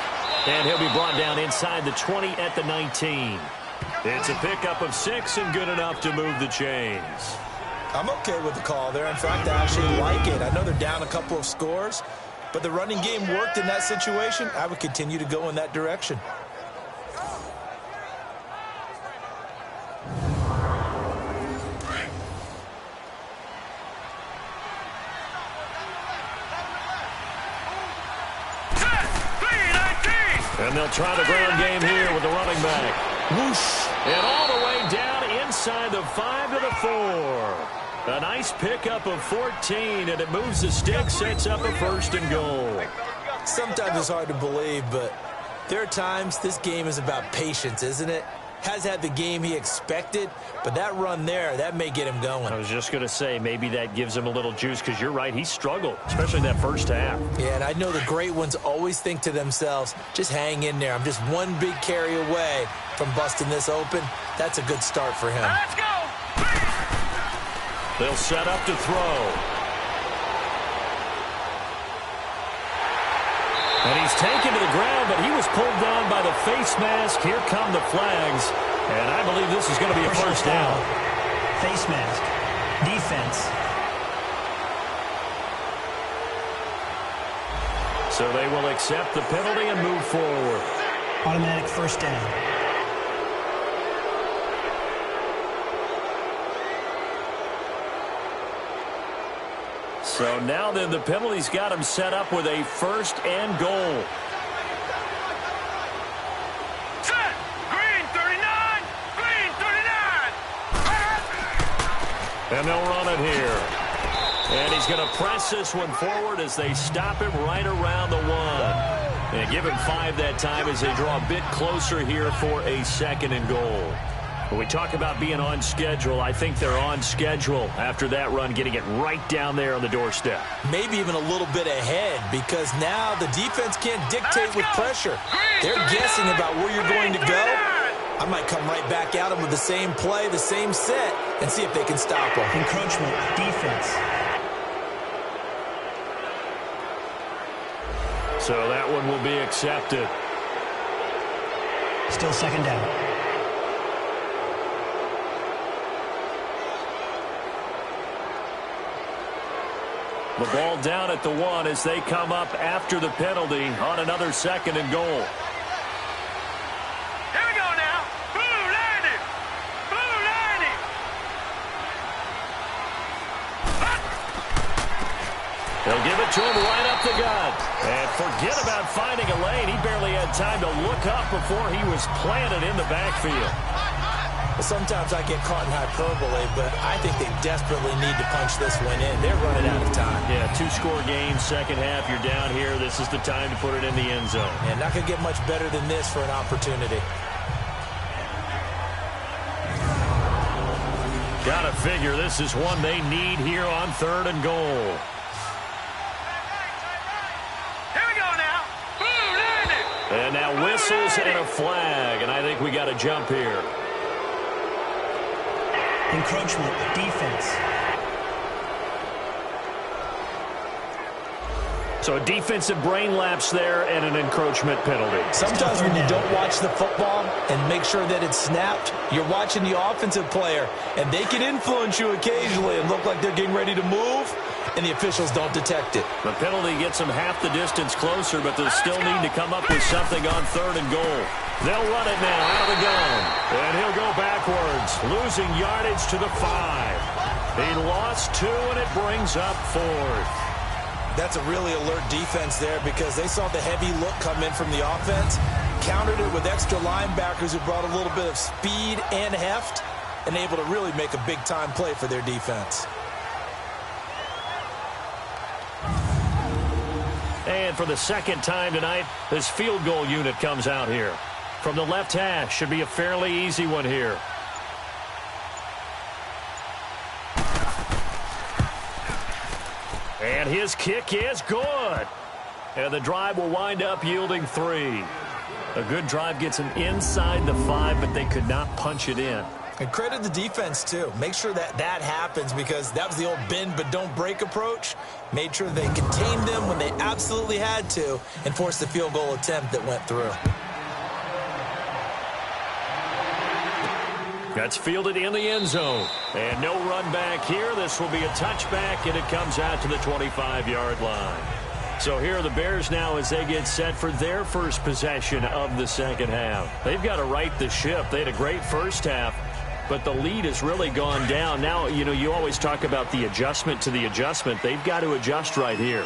And he'll be brought down inside the 20 at the 19. It's a pickup of 6 and good enough to move the chains. I'm okay with the call there. In fact, I actually like it. I know they're down a couple of scores, but the running game worked in that situation. I would continue to go in that direction. And they'll try the ground game here with the running back. Whoosh. And all the way down inside the 5 to the 4. A nice pickup of 14, and it moves the stick, sets up a 1st and goal. Sometimes it's hard to believe, but there are times this game is about patience, isn't it? Has had the game he expected, but that run there, that may get him going. I was just going to say, maybe that gives him a little juice, because you're right, he struggled, especially in that first half. Yeah, and I know the great ones always think to themselves, just hang in there. I'm just one big carry away from busting this open. That's a good start for him. Let's go. They'll set up to throw. And he's taken to the ground, but he was pulled down by the face mask. Here come the flags. And I believe this is going to be a first down. Face mask. Defense. So they will accept the penalty and move forward. Automatic first down. So now then the penalty's got him set up with a 1st and goal. Set. Green 39. Green 39. And they'll run it here. And he's going to press this one forward as they stop him right around the 1. And give him 5 that time as they draw a bit closer here for a 2nd and goal. When we talk about being on schedule, I think they're on schedule after that run, getting it right down there on the doorstep. Maybe even a little bit ahead, because now the defense can't dictate with pressure. They're guessing about where you're going to go. I might come right back at them with the same play, the same set, and see if they can stop them. Encroachment. Defense. So that one will be accepted. Still 2nd down. The ball down at the 1 as they come up after the penalty on another 2nd and goal. Here we go now. Blue landing. Blue landing. They'll give it to him right up the gut. And forget about finding a lane. He barely had time to look up before he was planted in the backfield. Sometimes I get caught in hyperbole, but I think they desperately need to punch this one in. They're running out of time. Yeah, 2-score game, 2nd half, you're down here. This is the time to put it in the end zone. And not going to get much better than this for an opportunity. Gotta figure this is one they need here on 3rd and goal. Here we go now. Blue landing. And now whistles and a flag, and I think we got a jump here. Encroachment. Defense. So a defensive brain lapse there and an encroachment penalty. Sometimes when you don't watch the football and make sure that it's snapped, you're watching the offensive player, and they can influence you occasionally and look like they're getting ready to move, and the officials don't detect it. The penalty gets them half the distance closer, but they'll still need to come up with something on 3rd and goal. They'll run it now out of the gun. And he'll go backwards, losing yardage to the 5. He lost 2, and it brings up 4th. That's a really alert defense there, because they saw the heavy look come in from the offense, countered it with extra linebackers who brought a little bit of speed and heft, and able to really make a big-time play for their defense. And for the second time tonight, this field goal unit comes out here. From the left hash, should be a fairly easy one here. And his kick is good. And the drive will wind up yielding 3. A good drive gets them inside the 5, but they could not punch it in. And credit the defense, too. Make sure that happens, because that was the old bend but don't break approach. Made sure they contained them when they absolutely had to and forced the field goal attempt that went through. That's fielded in the end zone. And no run back here. This will be a touchback, and it comes out to the 25-yard line. So here are the Bears now as they get set for their first possession of the second half. They've got to right the ship. They had a great first half, but the lead has really gone down. Now, you always talk about the adjustment to the adjustment. They've got to adjust right here.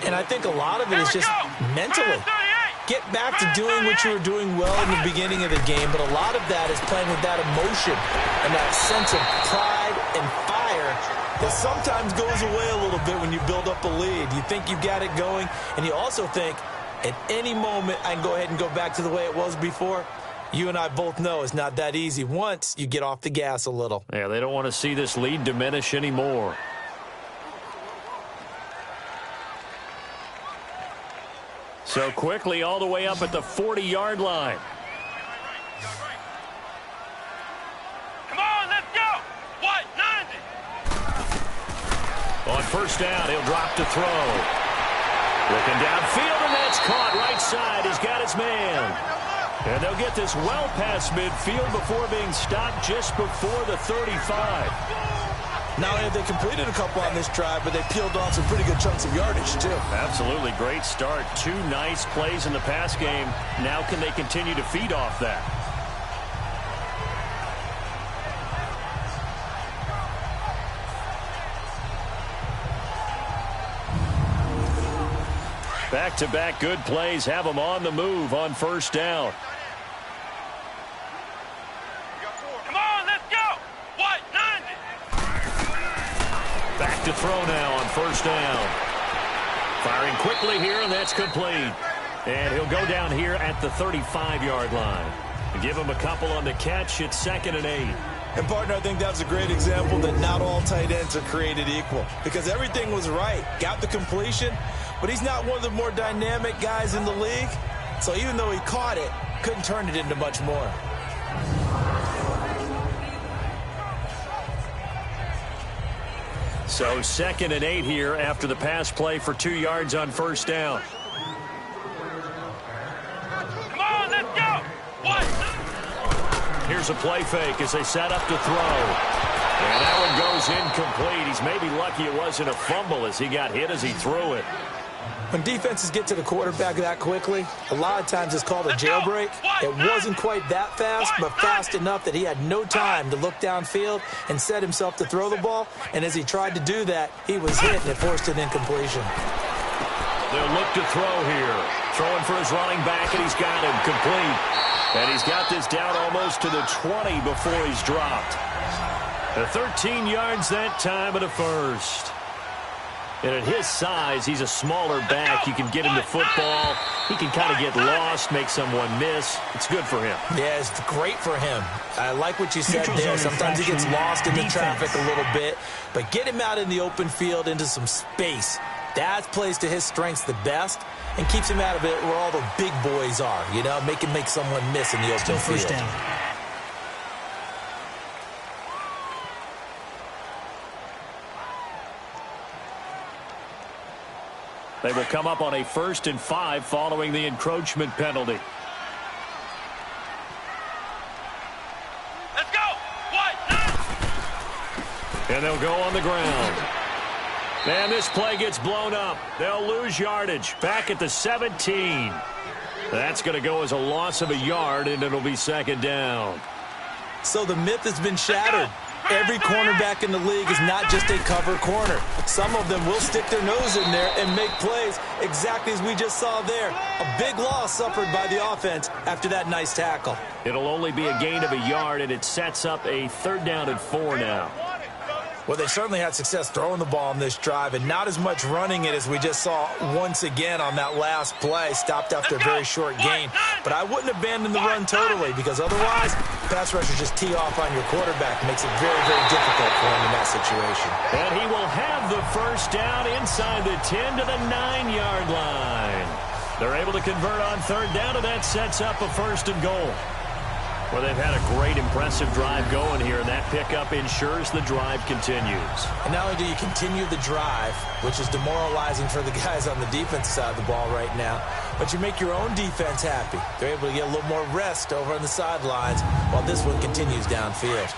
And I think a lot of it is just mentally. Get back to doing what you were doing well in the beginning of the game, but a lot of that is playing with that emotion and that sense of pride and fire that sometimes goes away a little bit when you build up a lead. You think you've got it going, and you also think at any moment I can go ahead and go back to the way it was before. You and I both know it's not that easy once you get off the gas a little. Yeah, they don't want to see this lead diminish anymore. So quickly all the way up at the 40-yard line. Come on, let's go. What? 90. On first down, he'll drop to throw. Looking downfield, and that's caught right side. He's got his man. And they'll get this well past midfield before being stopped just before the 35. Not only have they completed a couple on this drive, but they peeled off some pretty good chunks of yardage, too. Absolutely. Great start. 2 nice plays in the pass game. Now can they continue to feed off that? Back-to-back good plays have them on the move on first down. Come on, let's go. What? 90. Back to throw now on first down. Firing quickly here, and that's complete. And he'll go down here at the 35-yard line. Give him a couple on the catch. It's 2nd and 8. And, partner, I think that was a great example that not all tight ends are created equal, because everything was right. Got the completion, but he's not one of the more dynamic guys in the league. So even though he caught it, couldn't turn it into much more. So 2nd and 8 here after the pass play for 2 yards on first down. Come on, let's go. What? Here's a play fake as they set up to throw. And that one goes incomplete. He's maybe lucky it wasn't a fumble as he got hit as he threw it. When defenses get to the quarterback that quickly, a lot of times it's called a jailbreak. It wasn't quite that fast, but fast enough that he had no time to look downfield and set himself to throw the ball. And as he tried to do that, he was hit and it forced an incompletion. They'll look to throw here. Throwing for his running back, and he's got him complete. And he's got this down almost to the 20 before he's dropped. 13 yards that time and a first. And at his size, he's a smaller back. You can get him to football. He can kind of get lost, make someone miss. It's good for him. Yeah, it's great for him. I like what you said there. Sometimes he gets lost in the traffic a little bit. But get him out in the open field into some space. That plays to his strengths the best and keeps him out of it where all the big boys are. You know, make him make someone miss in the open field. First down. They will come up on a 1st and 5 following the encroachment penalty. Let's go. What? And they'll go on the ground. And this play gets blown up. They'll lose yardage back at the 17. That's going to go as a loss of a yard, and it'll be 2nd down. So the myth has been shattered. Every cornerback in the league is not just a cover corner. Some of them will stick their nose in there and make plays exactly as we just saw there. A big loss suffered by the offense after that nice tackle. It'll only be a gain of a yard, and it sets up a 3rd down and 4 now. Well, they certainly had success throwing the ball on this drive, and not as much running it as we just saw once again on that last play. Stopped after a very short gain. But I wouldn't abandon the run totally, because otherwise, pass rushers just tee off on your quarterback. It makes it very, very difficult for him in that situation. And he will have the 1st down inside the 10 to the 9-yard line. They're able to convert on 3rd down, and that sets up a 1st and goal. Well, they've had a great, impressive drive going here, and that pickup ensures the drive continues. And not only do you continue the drive, which is demoralizing for the guys on the defensive side of the ball right now, but you make your own defense happy. They're able to get a little more rest over on the sidelines while this one continues downfield.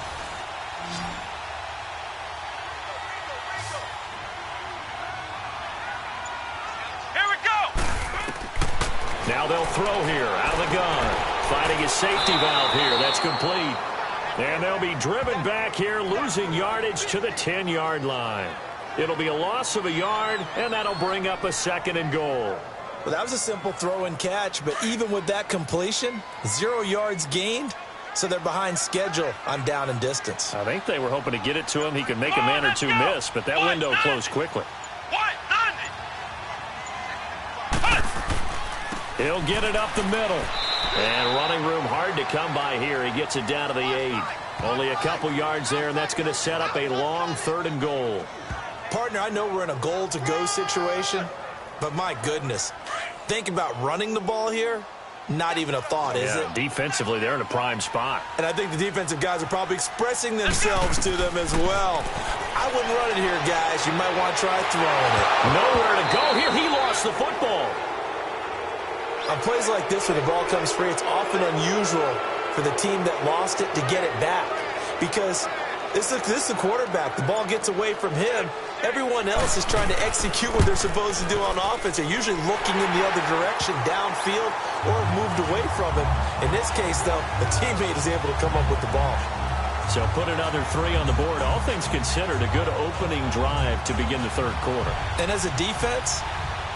Here we go. Now they'll throw here out of the gun. Finding his safety valve here. That's complete. And they'll be driven back here, losing yardage to the 10-yard line. It'll be a loss of a yard, and that'll bring up a 2nd and goal. Well, that was a simple throw and catch, but even with that completion, 0 yards gained, so they're behind schedule on down and distance. I think they were hoping to get it to him. He could make a man or two miss, but that window closed quickly. He'll get it up the middle. And running room hard to come by here. He gets it down to the 8. Only a couple yards there, and that's going to set up a long 3rd and goal. Partner, I know we're in a goal-to-go situation, but my goodness, think about running the ball here. Not even a thought, is it? Defensively, they're in a prime spot. And I think the defensive guys are probably expressing themselves to them as well. I wouldn't run it here, guys. You might want to try throwing it. Nowhere to go here. He lost the football. On plays like this where the ball comes free, it's often unusual for the team that lost it to get it back. Because this is the quarterback. The ball gets away from him. Everyone else is trying to execute what they're supposed to do on offense. They're usually looking in the other direction, downfield, or moved away from him. In this case, though, the teammate is able to come up with the ball. So put another 3 on the board. All things considered, a good opening drive to begin the 3rd quarter. And as a defense,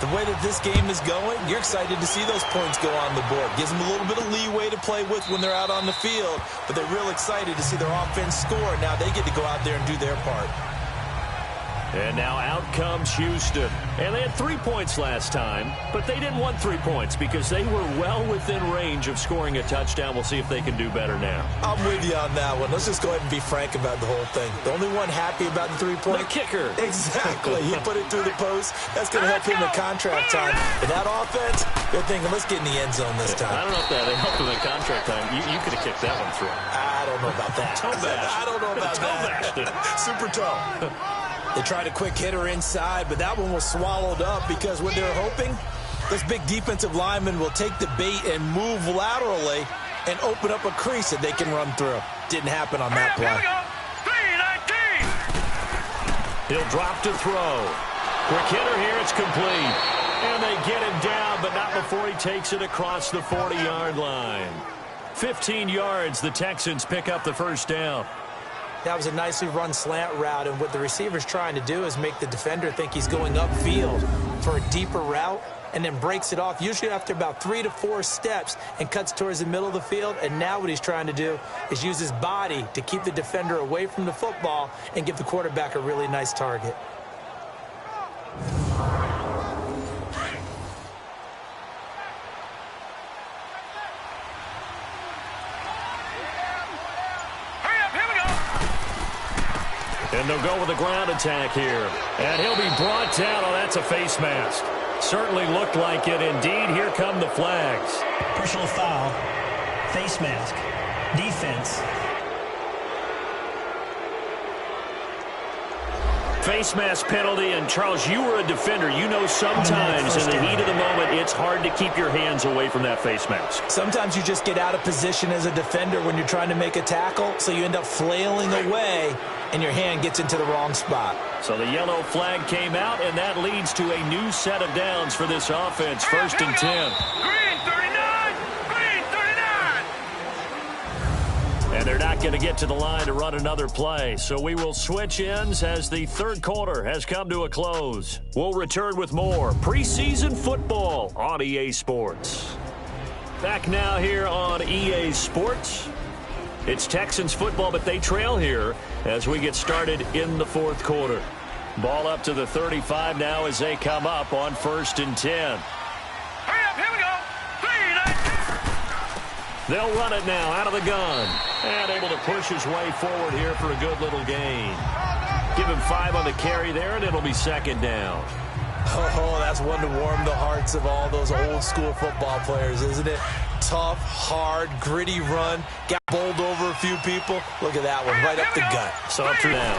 the way that this game is going, you're excited to see those points go on the board. Gives them a little bit of leeway to play with when they're out on the field, but they're real excited to see their offense score. Now they get to go out there and do their part. And now out comes Houston. And they had 3 points last time, but they didn't want 3 points because they were well within range of scoring a touchdown. We'll see if they can do better now. I'm with you on that one. Let's just go ahead and be frank about the whole thing. The only one happy about the 3-point? The kicker. Exactly. He put it through the post. That's going to help him in contract time. But that offense, they're thinking, let's get in the end zone this time. I don't know if that helped him in contract time. You could have kicked that one through. I don't know about that. I don't know about that. Super toe. They tried a quick hitter inside, but that one was swallowed up because what they're hoping, this big defensive lineman will take the bait and move laterally and open up a crease that they can run through. Didn't happen on that play. He'll drop to throw. Quick hitter here, it's complete. And they get him down, but not before he takes it across the 40-yard line. 15 yards, the Texans pick up the 1st down. That was a nicely run slant route, and what the receiver's trying to do is make the defender think he's going upfield for a deeper route and then breaks it off, usually after about 3 to 4 steps, and cuts towards the middle of the field. And now what he's trying to do is use his body to keep the defender away from the football and give the quarterback a really nice target. And they'll go with a ground attack here. And he'll be brought down. Oh, that's a face mask. Certainly looked like it. Indeed, here come the flags. Personal foul, face mask, defense. Face mask penalty. And, Charles, you were a defender. You know sometimes in the heat of the moment, it's hard to keep your hands away from that face mask. Sometimes you just get out of position as a defender when you're trying to make a tackle, so you end up flailing away, and your hand gets into the wrong spot. So the yellow flag came out, and that leads to a new set of downs for this offense. 1st and 10. Green 39! Green 39! And they're not not going to get to the line to run another play. So we will switch ends as the third quarter has come to a close. We'll return with more preseason football on EA Sports. Back now here on EA Sports. It's Texans football, but they trail here as we get started in the fourth quarter. Ball up to the 35 now as they come up on 1st and 10. Hurry up, here we go. 3, 9, 2. They'll run it now out of the gun. And able to push his way forward here for a good little gain. Give him 5 on the carry there, and it'll be 2nd down. Oh, that's one to warm the hearts of all those old school football players, isn't it? Tough, hard, gritty run. Got bowled over a few people. Look at that one, right up the gut. Saunter down.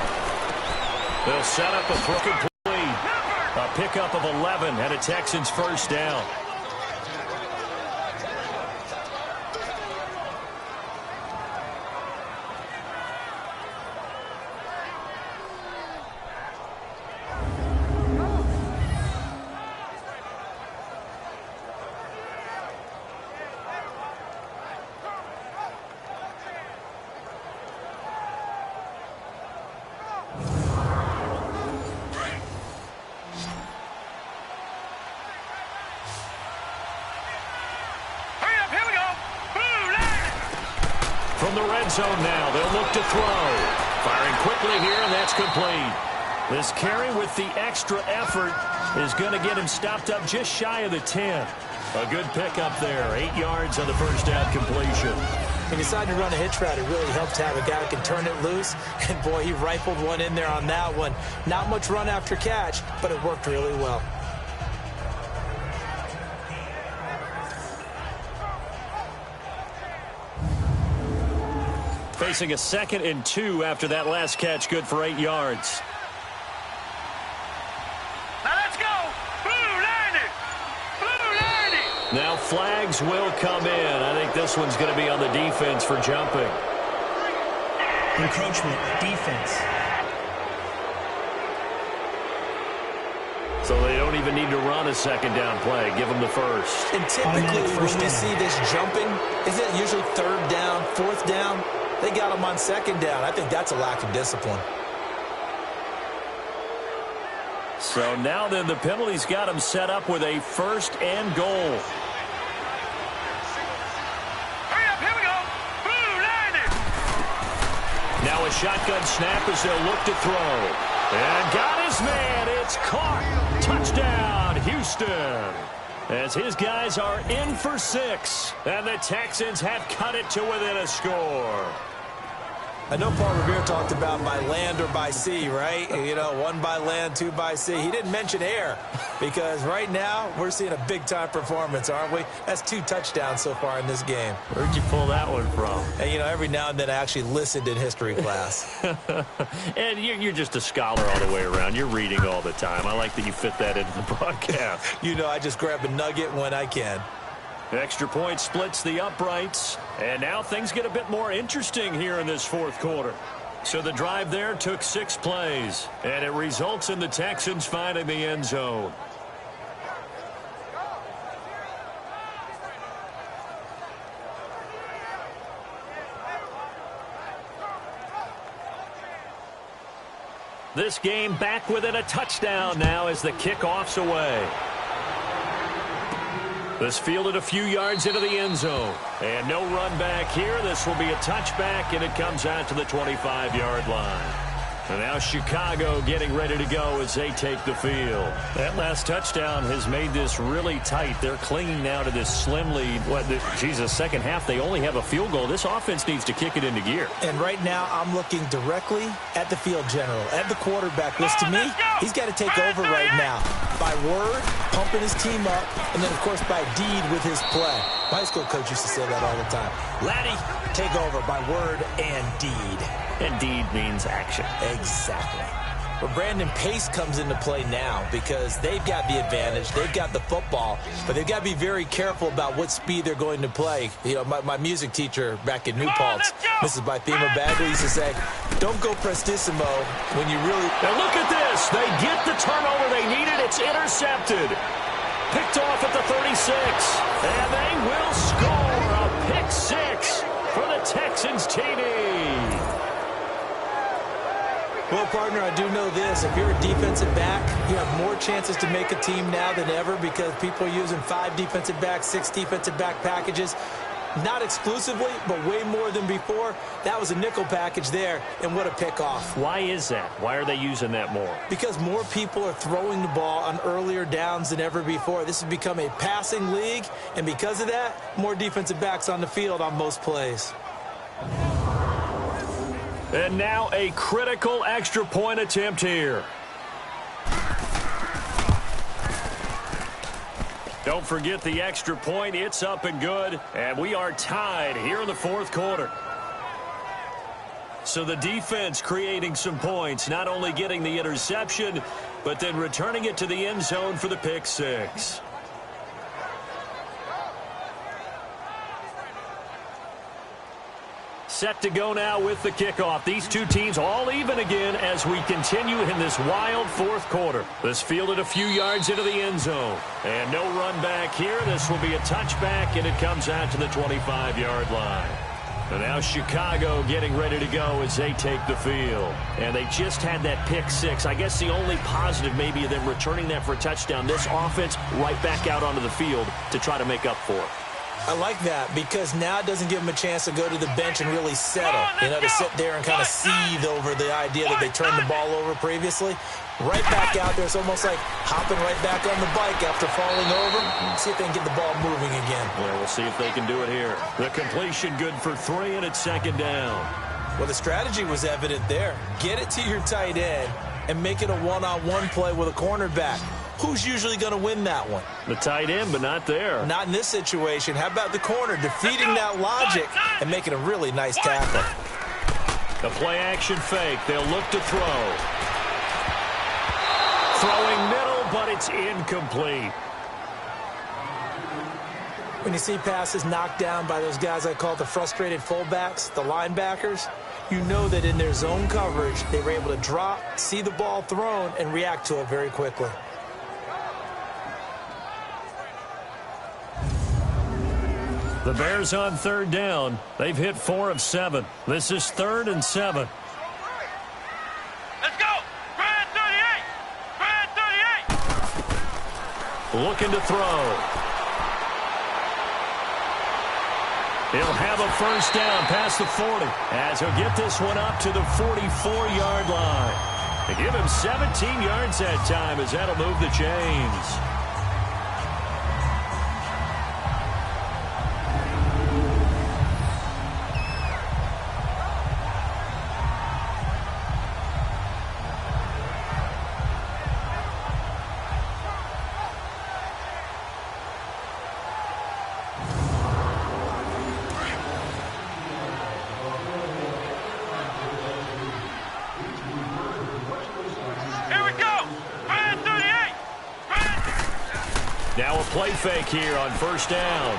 They'll set up a throw complete. A pickup of 11 and a Texans first down. From the red zone now, they'll look to throw. Firing quickly here, and that's complete. This carry with the extra effort is going to get him stopped up just shy of the 10. A good pickup there, 8 yards on the first down completion. He decided to run a hitch route. It really helped to have a guy who can turn it loose. And, boy, he rifled one in there on that one. Not much run after catch, but it worked really well. Facing a 2nd and 2 after that last catch, good for 8 yards. Now let's go. Blue 90. Blue 90. Now flags will come in. I think this one's going to be on the defense for jumping. Encroachment, defense. So they don't even need to run a 2nd down play. Give them the first. And typically when we see this jumping, is it usually 3rd down, 4th down? They got him on 2nd down. I think that's a lack of discipline. So now then the penalty's got him set up with a 1st and goal. Hurry up, here we go. Blue 90. Now a shotgun snap as they'll look to throw. And got his man. It's caught. Touchdown, Houston. As his guys are in for 6. And the Texans have cut it to within a score. I know Paul Revere talked about by land or by sea, right? You know, 1 by land, 2 by sea. He didn't mention air because right now we're seeing a big-time performance, aren't we? That's 2 touchdowns so far in this game. Where'd you pull that one from? And, you know, every now and then I actually listened in history class. And you're just a scholar all the way around. You're reading all the time. I like that you fit that into the broadcast. You know, I just grab a nugget when I can. Extra point splits the uprights. And now things get a bit more interesting here in this fourth quarter. So the drive there took 6 plays. And it results in the Texans finding the end zone. This game back within a touchdown now as the kickoff's away. This fielded a few yards into the end zone. And no run back here. This will be a touchback, and it comes out to the 25-yard line. And now Chicago getting ready to go as they take the field. That last touchdown has made this really tight. They're clinging now to this slim lead. Second half, they only have a field goal. This offense needs to kick it into gear. And right now, I'm looking directly at the field general, at the quarterback. Which, to me, he's got to take over right now. By word, pumping his team up, and then, of course, by deed with his play. My high school coach used to say that all the time. Laddie, take over by word and deed. And deed means action. Exactly. But Brandon Pace comes into play now because they've got the advantage. They've got the football, but they've got to be very careful about what speed they're going to play. You know, my music teacher back in New Paltz, Mrs. Bythema Bagley, used to say, don't go prestissimo when you really... Now look at this. They get the turnover they needed. It's intercepted. Picked off at the 36. And they will score a pick 6 for the Texans TD. Well, partner, I do know this. If you're a defensive back, you have more chances to make a team now than ever because people are using 5 defensive backs, 6 defensive back packages. Not exclusively, but way more than before. That was a nickel package there, and what a pickoff. Why is that? Why are they using that more? Because more people are throwing the ball on earlier downs than ever before. This has become a passing league, and because of that, more defensive backs on the field on most plays. And now a critical extra point attempt here. Don't forget the extra point. It's up and good. And we are tied here in the fourth quarter. So the defense creating some points, not only getting the interception, but then returning it to the end zone for the pick six. Set to go now with the kickoff. These two teams all even again as we continue in this wild fourth quarter. This fielded a few yards into the end zone. And no run back here. This will be a touchback, and it comes out to the 25-yard line. And now Chicago getting ready to go as they take the field. And they just had that pick six. I guess the only positive maybe of them returning that for a touchdown. This offense right back out onto the field to try to make up for it. I like that because now it doesn't give them a chance to go to the bench and really settle. To sit there and kind of seethe over the idea that they turned the ball over previously. Right back out there. It's almost like hopping right back on the bike after falling over. See if they can get the ball moving again. Yeah, we'll see if they can do it here. The completion good for 3, and it's second down. Well, the strategy was evident there. Get it to your tight end and make it a one-on-one play with a cornerback. Who's usually going to win that one? The tight end, but not there. Not in this situation. How about the corner defeating that logic and making a really nice tackle? The play-action fake. They'll look to throw. Throwing middle, but it's incomplete. When you see passes knocked down by those guys I call the frustrated fullbacks, the linebackers, you know that in their zone coverage, they were able to drop, see the ball thrown, and react to it very quickly. The Bears on third down. They've hit 4 of 7. This is 3rd and 7. Let's go. Brad 38. Brad 38. Looking to throw. He'll have a first down past the 40 as he'll get this one up to the 44-yard line. They give him 17 yards that time as that'll move the chains. Now a play fake here on first down.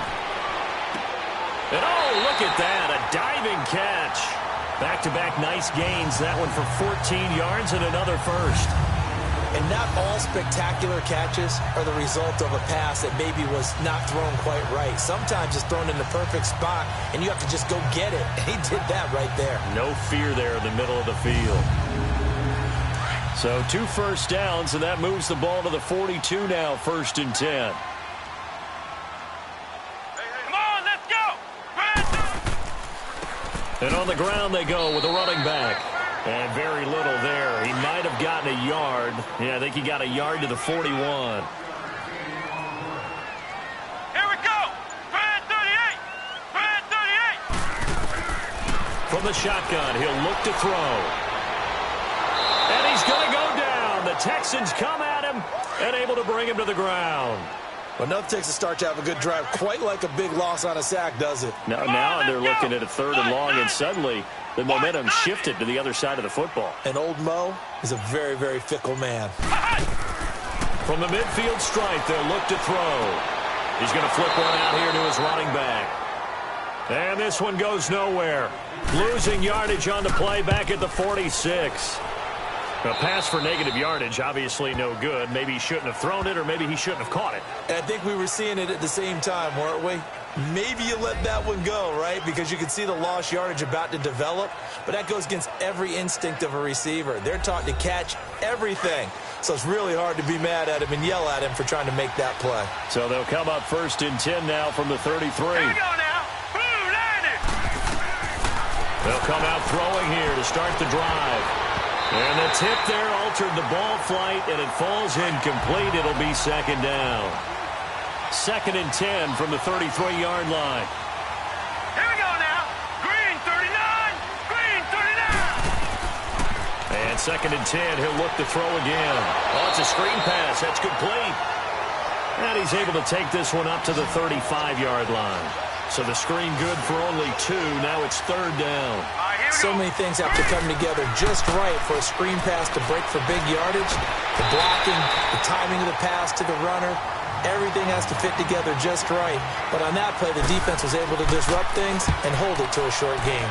And oh, look at that, a diving catch. Back-to-back nice gains, that one for 14 yards and another first. And not all spectacular catches are the result of a pass that maybe was not thrown quite right. Sometimes it's thrown in the perfect spot, and you have to just go get it. And he did that right there. No fear there in the middle of the field. So 2 first downs, and that moves the ball to the 42 now, 1st and 10. Come on, let's go. And on the ground they go with a running back. And very little there. He might have gotten a yard. Yeah, I think he got a yard to the 41. Here we go. Brad 38. Brad 38. From the shotgun, he'll look to throw. And he's going to go down. The Texans come at him and able to bring him to the ground. Well, enough takes a start to have a good drive. Quite like a big loss on a sack, does it? Now they're looking at a 3rd and long, and suddenly the momentum shifted to the other side of the football. And old Mo is a very, very fickle man. From the midfield stripe, they'll look to throw. He's going to flip one out here to his running back. And this one goes nowhere. Losing yardage on the play back at the 46. A pass for negative yardage, obviously no good. Maybe he shouldn't have thrown it, or maybe he shouldn't have caught it. And I think we were seeing it at the same time, weren't we? maybe you let that one go, right? Because you can see the lost yardage about to develop, but that goes against every instinct of a receiver. They're taught to catch everything. So it's really hard to be mad at him and yell at him for trying to make that play. So they'll come up 1st and 10 now from the 33. Here we go now. Boom, landed. They'll come out throwing here to start the drive. And the tip there altered the ball flight, and it falls incomplete. It'll be 2nd down. 2nd and 10 from the 33-yard line. Here we go now. Green 39. Green 39. And 2nd and 10. He'll look to throw again. Oh, it's a screen pass. That's complete. And he's able to take this one up to the 35-yard line. So the screen good for only 2. Now it's 3rd down. So many things have to come together just right for a screen pass to break for big yardage. The blocking, the timing of the pass to the runner, everything has to fit together just right. But on that play, the defense was able to disrupt things and hold it to a short game.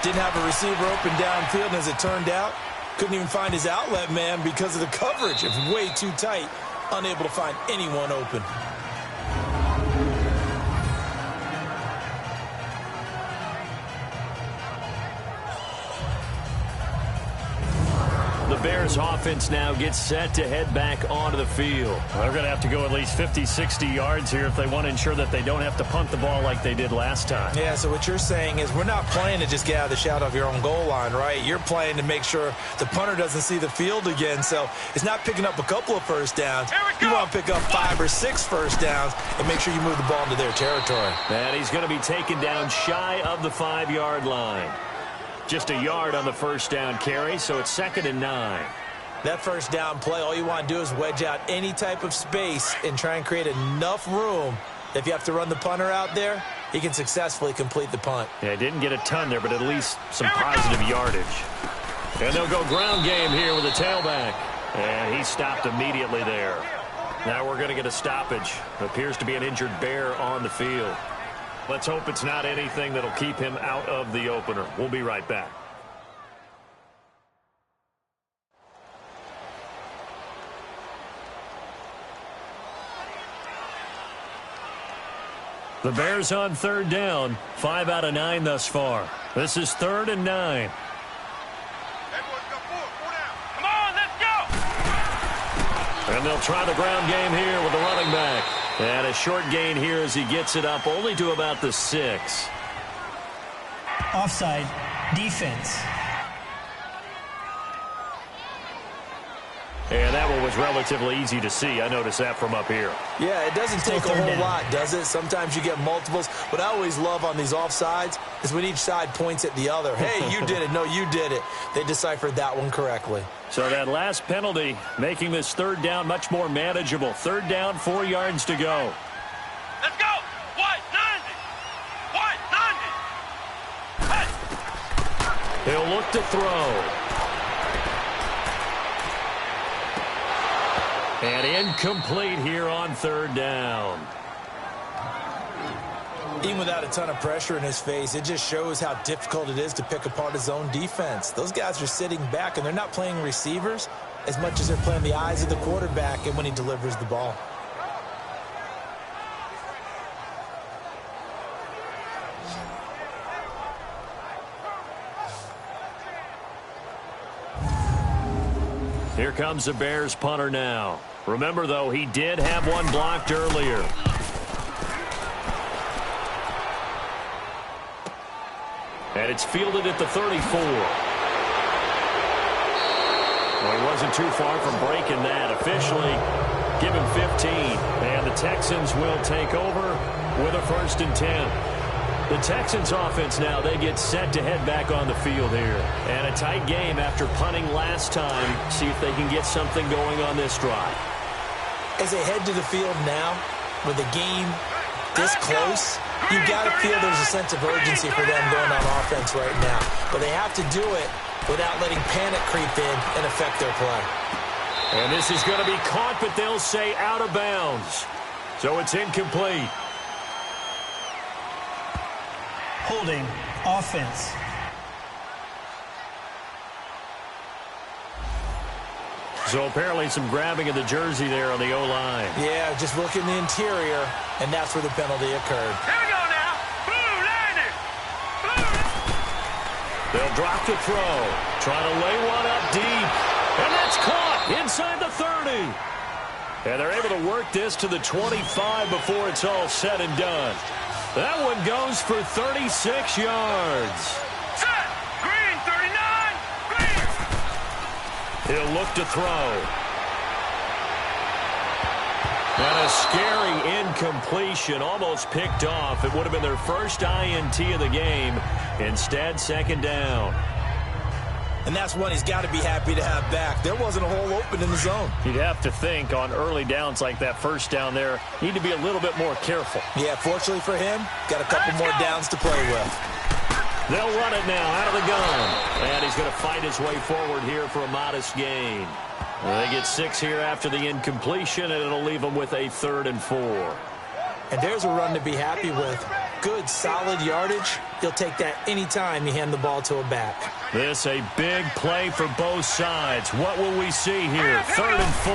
Didn't have a receiver open downfield, and as it turned out, couldn't even find his outlet man because of the coverage. It was way too tight, unable to find anyone open. The Bears offense now gets set to head back onto the field. They're going to have to go at least 50, 60 yards here if they want to ensure that they don't have to punt the ball like they did last time. Yeah, so what you're saying is we're not playing to just get out of the shadow of your own goal line, right? You're playing to make sure the punter doesn't see the field again. So it's not picking up a couple of first downs. You want to pick up 5 or 6 first downs and make sure you move the ball into their territory. And he's going to be taken down shy of the 5-yard line. Just a yard on the first down carry, so it's 2nd and 9. That first down play, all you want to do is wedge out any type of space and try and create enough room. If you have to run the punter out there, he can successfully complete the punt. Yeah, didn't get a ton there, but at least some positive yardage. And they'll go ground game here with a tailback. And he stopped immediately there. Now we're going to get a stoppage. Appears to be an injured Bear on the field. Let's hope it's not anything that'll keep him out of the opener. We'll be right back. The Bears on 3rd down. 5 out of 9 thus far. This is 3rd and 9. Come on, let's go. And they'll try the ground game here with the running back. And a short gain here as he gets it up only to about the 6. Offside. Defense. And that one was relatively easy to see. I noticed that from up here. Yeah, it doesn't take a whole lot, does it? Sometimes you get multiples. What I always love on these offsides is when each side points at the other. Hey, you did it. No, you did it. They deciphered that one correctly. So that last penalty making this 3rd down much more manageable. 3rd down, 4 yards to go. Let's go. White, 90. White, 90. Hey. He'll look to throw. And incomplete here on 3rd down. Even without a ton of pressure in his face, it just shows how difficult it is to pick apart his own defense. Those guys are sitting back, and they're not playing receivers as much as they're playing the eyes of the quarterback and when he delivers the ball. Here comes the Bears punter now. Remember, though, he did have one blocked earlier. And it's fielded at the 34. Well, he wasn't too far from breaking that. Officially, give him 15. And the Texans will take over with a 1st and 10. The Texans offense now, they get set to head back on the field here. And a tight game after punting last time. See if they can get something going on this drive. As they head to the field now, with the game this close, you got to feel there's a sense of urgency for them going on offense right now. But they have to do it without letting panic creep in and affect their play. And this is going to be caught, but they'll say out of bounds. So it's incomplete. Holding. Offense. So apparently some grabbing of the jersey there on the O-line. Yeah, just look in the interior, and that's where the penalty occurred. Here we go They'll drop to throw. Trying to lay one up deep. And that's caught inside the 30. And they're able to work this to the 25 before it's all said and done. That one goes for 36 yards. Set. Green, 39. Green. He'll look to throw. And a scary incompletion, almost picked off. It would have been their first INT of the game. Instead, second down. And that's one he's got to be happy to have back. There wasn't a hole open in the zone. You'd have to think on early downs like that first down there, need to be a little bit more careful. Yeah, fortunately for him, got a couple more downs to play with. They'll run it now out of the gun. And he's going to fight his way forward here for a modest gain. They get 6 here after the incompletion, and it'll leave them with a 3rd and 4. And there's a run to be happy with. Good, solid yardage. You'll take that anytime you hand the ball to a back. This a big play for both sides. What will we see here? 3rd and 4.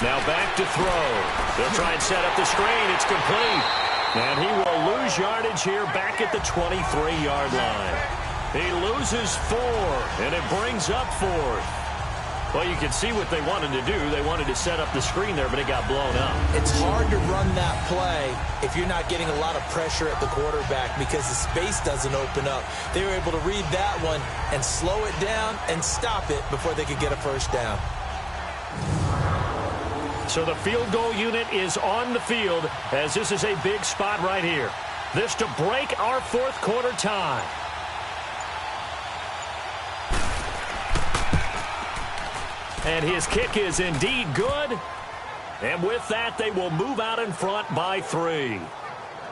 Now back to throw. They'll try and set up the screen. It's complete. And he will lose yardage here back at the 23-yard line. He loses 4, and it brings up 4th. Well, you can see what they wanted to do. They wanted to set up the screen there, but it got blown up. It's hard to run that play if you're not getting a lot of pressure at the quarterback because the space doesn't open up. They were able to read that one and slow it down and stop it before they could get a first down. So the field goal unit is on the field as this is a big spot right here. This to break our 4th quarter tie. And his kick is indeed good. And with that, they will move out in front by 3.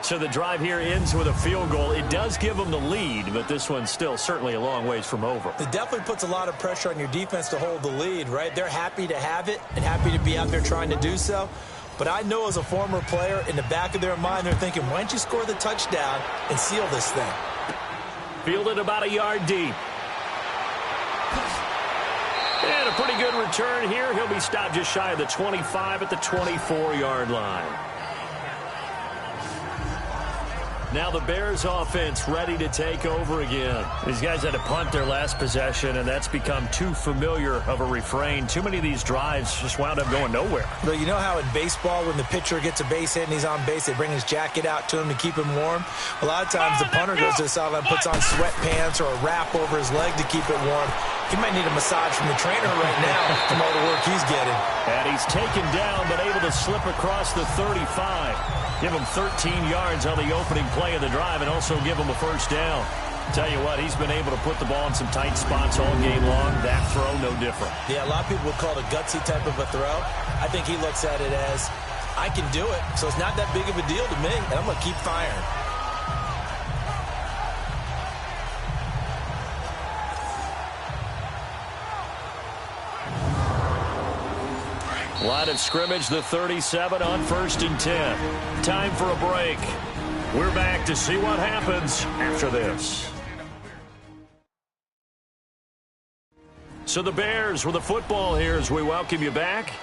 So the drive here ends with a field goal. It does give them the lead, but this one's still certainly a long ways from over. It definitely puts a lot of pressure on your defense to hold the lead, right? They're happy to have it and happy to be out there trying to do so. But I know as a former player, in the back of their mind, they're thinking, why don't you score the touchdown and seal this thing? Fielded about a yard deep. And a pretty good return here. He'll be stopped just shy of the 25 at the 24-yard line. Now the Bears offense ready to take over again. These guys had to punt their last possession, and that's become too familiar of a refrain. Too many of these drives just wound up going nowhere. Well, you know how in baseball when the pitcher gets a base hit and he's on base, they bring his jacket out to him to keep him warm? A lot of times the punter goes to the sideline, puts on sweatpants or a wrap over his leg to keep it warm. He might need a massage from the trainer right now from all the work he's getting. And he's taken down but able to slip across the 35. Give him 13 yards on the opening play of the drive and also give him a first down. Tell you what, he's been able to put the ball in some tight spots all game long. That throw, no different. Yeah, a lot of people would call it a gutsy type of a throw. I think he looks at it as, I can do it, so it's not that big of a deal to me, and I'm going to keep firing. Line of scrimmage, the 37 on 1st and 10. Time for a break. We're back to see what happens after this. So the Bears with the football here as we welcome you back.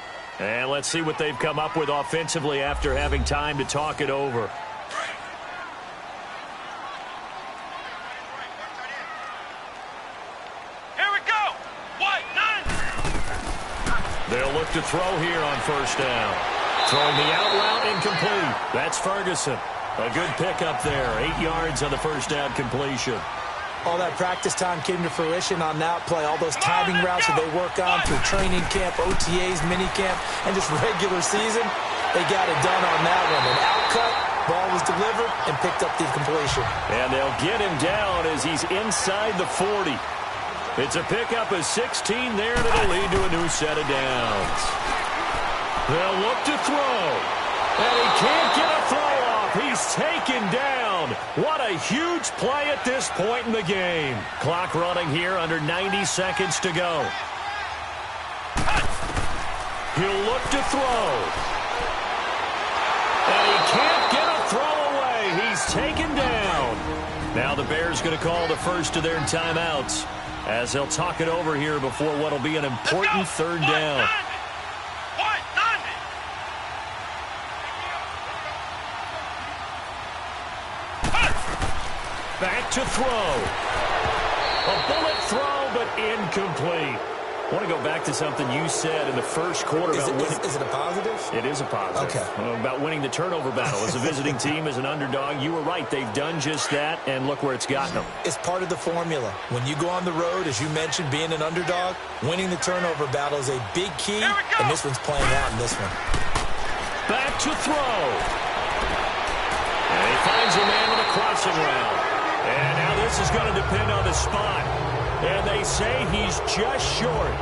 And let's see what they've come up with offensively after having time to talk it over. Here we go. White, 9. They'll look to throw here on 1st down. Throwing the out route incomplete. That's Ferguson. A good pickup there. 8 yards on the 1st down completion. All that practice time came to fruition on that play. All those timing routes that they work on through training camp, OTAs, minicamp, and just regular season, they got it done on that one. An outcut, ball was delivered, and picked up the completion. And they'll get him down as he's inside the 40. It's a pickup of 16 there, and it'll lead to a new set of downs. They'll look to throw, and he can't get a throw off. He's taken down. What a huge play at this point in the game. Clock running here under 90 seconds to go. He'll look to throw. And he can't get a throw away. He's taken down. Now the Bears going to call the first of their timeouts as they'll talk it over here before what will be an important 3rd down. Back to throw. A bullet throw, but incomplete. I want to go back to something you said in the first quarter about winning. Is it a positive? It is a positive. Okay. About winning the turnover battle. As a visiting team, as an underdog, you were right. They've done just that, and look where it's gotten them. It's part of the formula. When you go on the road, as you mentioned, being an underdog, winning the turnover battle is a big key, and this one's playing out in this one. Back to throw. And he finds a man with a crossing route. And now this is going to depend on the spot. And they say he's just short.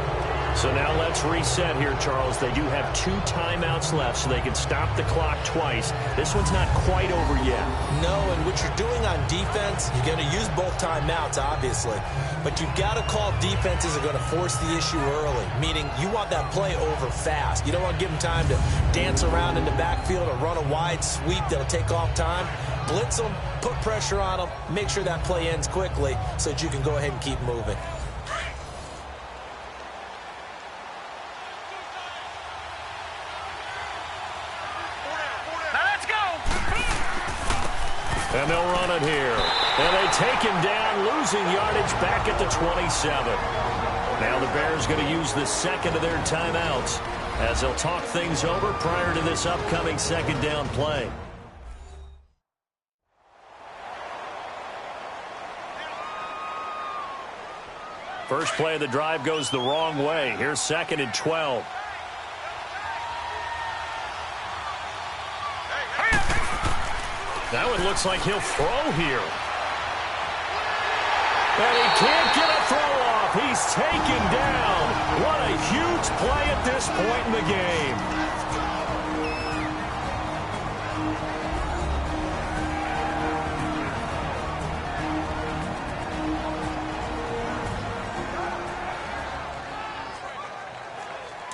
So now let's reset here, Charles. They do have 2 timeouts left, so they can stop the clock twice. This one's not quite over yet. No, and what you're doing on defense, you're going to use both timeouts, obviously. But you've got to call defenses that are going to force the issue early, meaning you want that play over fast. You don't want to give them time to dance around in the backfield or run a wide sweep that'll take off time. Blitz them, put pressure on them, make sure that play ends quickly so that you can go ahead and keep moving. And they'll run it here. And they take him down, losing yardage back at the 27. Now the Bears going to use the second of their timeouts as they'll talk things over prior to this upcoming second down play. First play of the drive goes the wrong way. Here's 2nd and 12. That one looks like he'll throw here. And he can't get a throw off. He's taken down. What a huge play at this point in the game.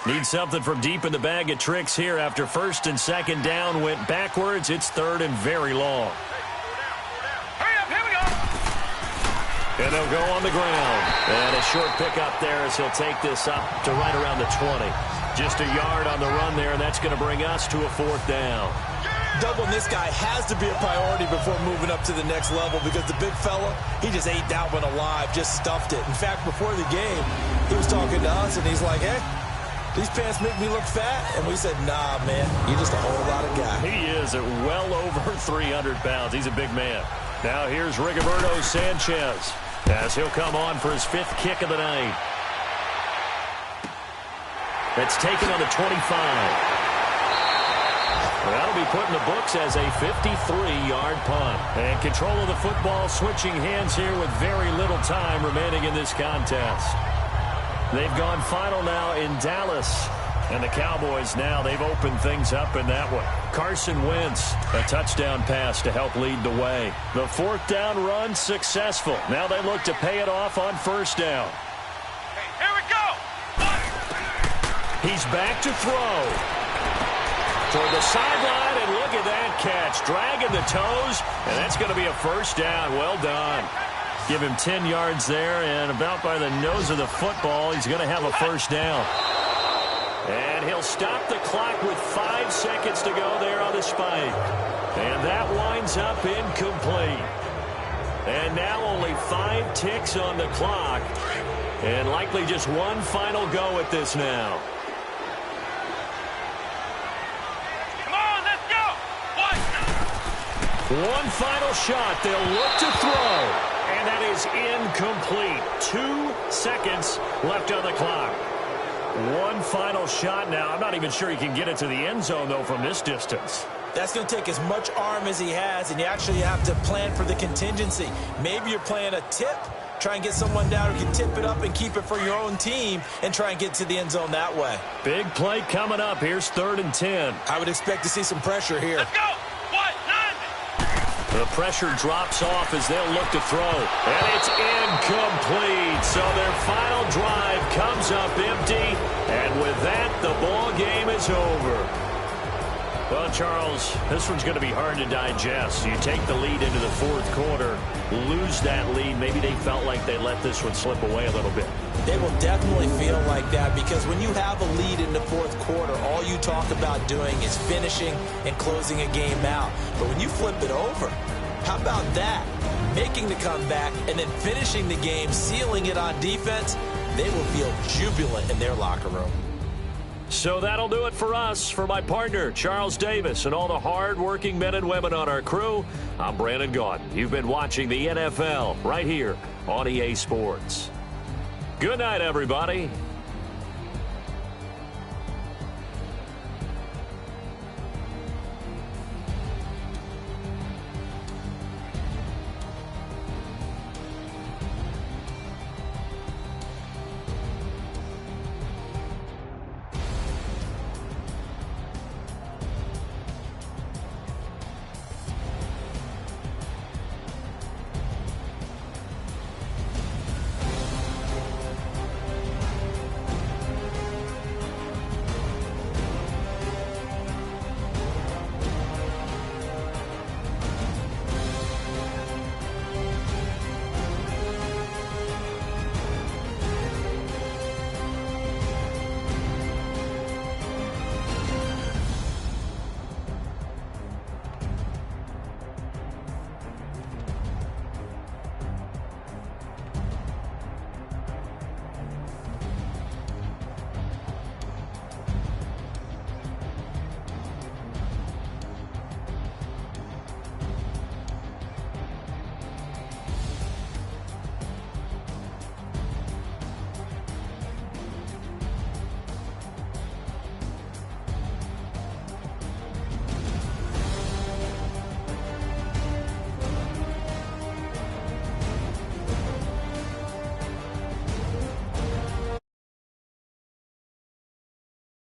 Need something from deep in the bag of tricks here after 1st and 2nd down went backwards. It's 3rd and very long. Hurry up, here we go. And they'll go on the ground. And a short pickup there as he'll take this up to right around the 20. Just a yard on the run there, and that's going to bring us to a 4th down. Doubling this guy has to be a priority before moving up to the next level because the big fella, he just ate that one alive, just stuffed it. In fact, before the game, he was talking to us, and he's like, hey, these pants make me look fat? And we said, nah, man, you're just a whole lot of guy. He is at well over 300 pounds. He's a big man. Now here's Rigoberto Sanchez as he'll come on for his 5th kick of the night. That's taken on the 25. Well, that'll be put in the books as a 53-yard punt. And control of the football switching hands here with very little time remaining in this contest. They've gone final now in Dallas. And the Cowboys now, they've opened things up in that one. Carson Wentz, a touchdown pass to help lead the way. The 4th down run successful. Now they look to pay it off on 1st down. Hey, here we go. He's back to throw. Toward the sideline, and look at that catch. Dragging the toes, and that's going to be a 1st down. Well done. Give him 10 yards there, and about by the nose of the football, he's going to have a 1st down. And he'll stop the clock with 5 seconds to go there on the spike. And that winds up incomplete. And now only 5 ticks on the clock. And likely just one final go at this now. Come on, let's go. One final shot. They'll look to throw. And that is incomplete. 2 seconds left on the clock. One final shot now. I'm not even sure he can get it to the end zone, though, from this distance. That's going to take as much arm as he has, and you actually have to plan for the contingency. Maybe you're playing a tip. Try and get someone down who can tip it up and keep it for your own team and try and get to the end zone that way. Big play coming up. Here's 3rd and 10. I would expect to see some pressure here. Let's go. The pressure drops off as they'll look to throw. And it's incomplete. So their final drive comes up empty. And with that, the ball game is over. Well, Charles, this one's going to be hard to digest. You take the lead into the 4th quarter, lose that lead. Maybe they felt like they let this one slip away a little bit. They will definitely feel like that because when you have a lead in the 4th quarter, all you talk about doing is finishing and closing a game out. But when you flip it over, how about that? making the comeback, and then finishing the game, sealing it on defense, they will feel jubilant in their locker room. So that'll do it for us. For my partner, Charles Davis, and all the hard-working men and women on our crew, I'm Brandon Gaudin. You've been watching the NFL right here on EA Sports. Good night, everybody.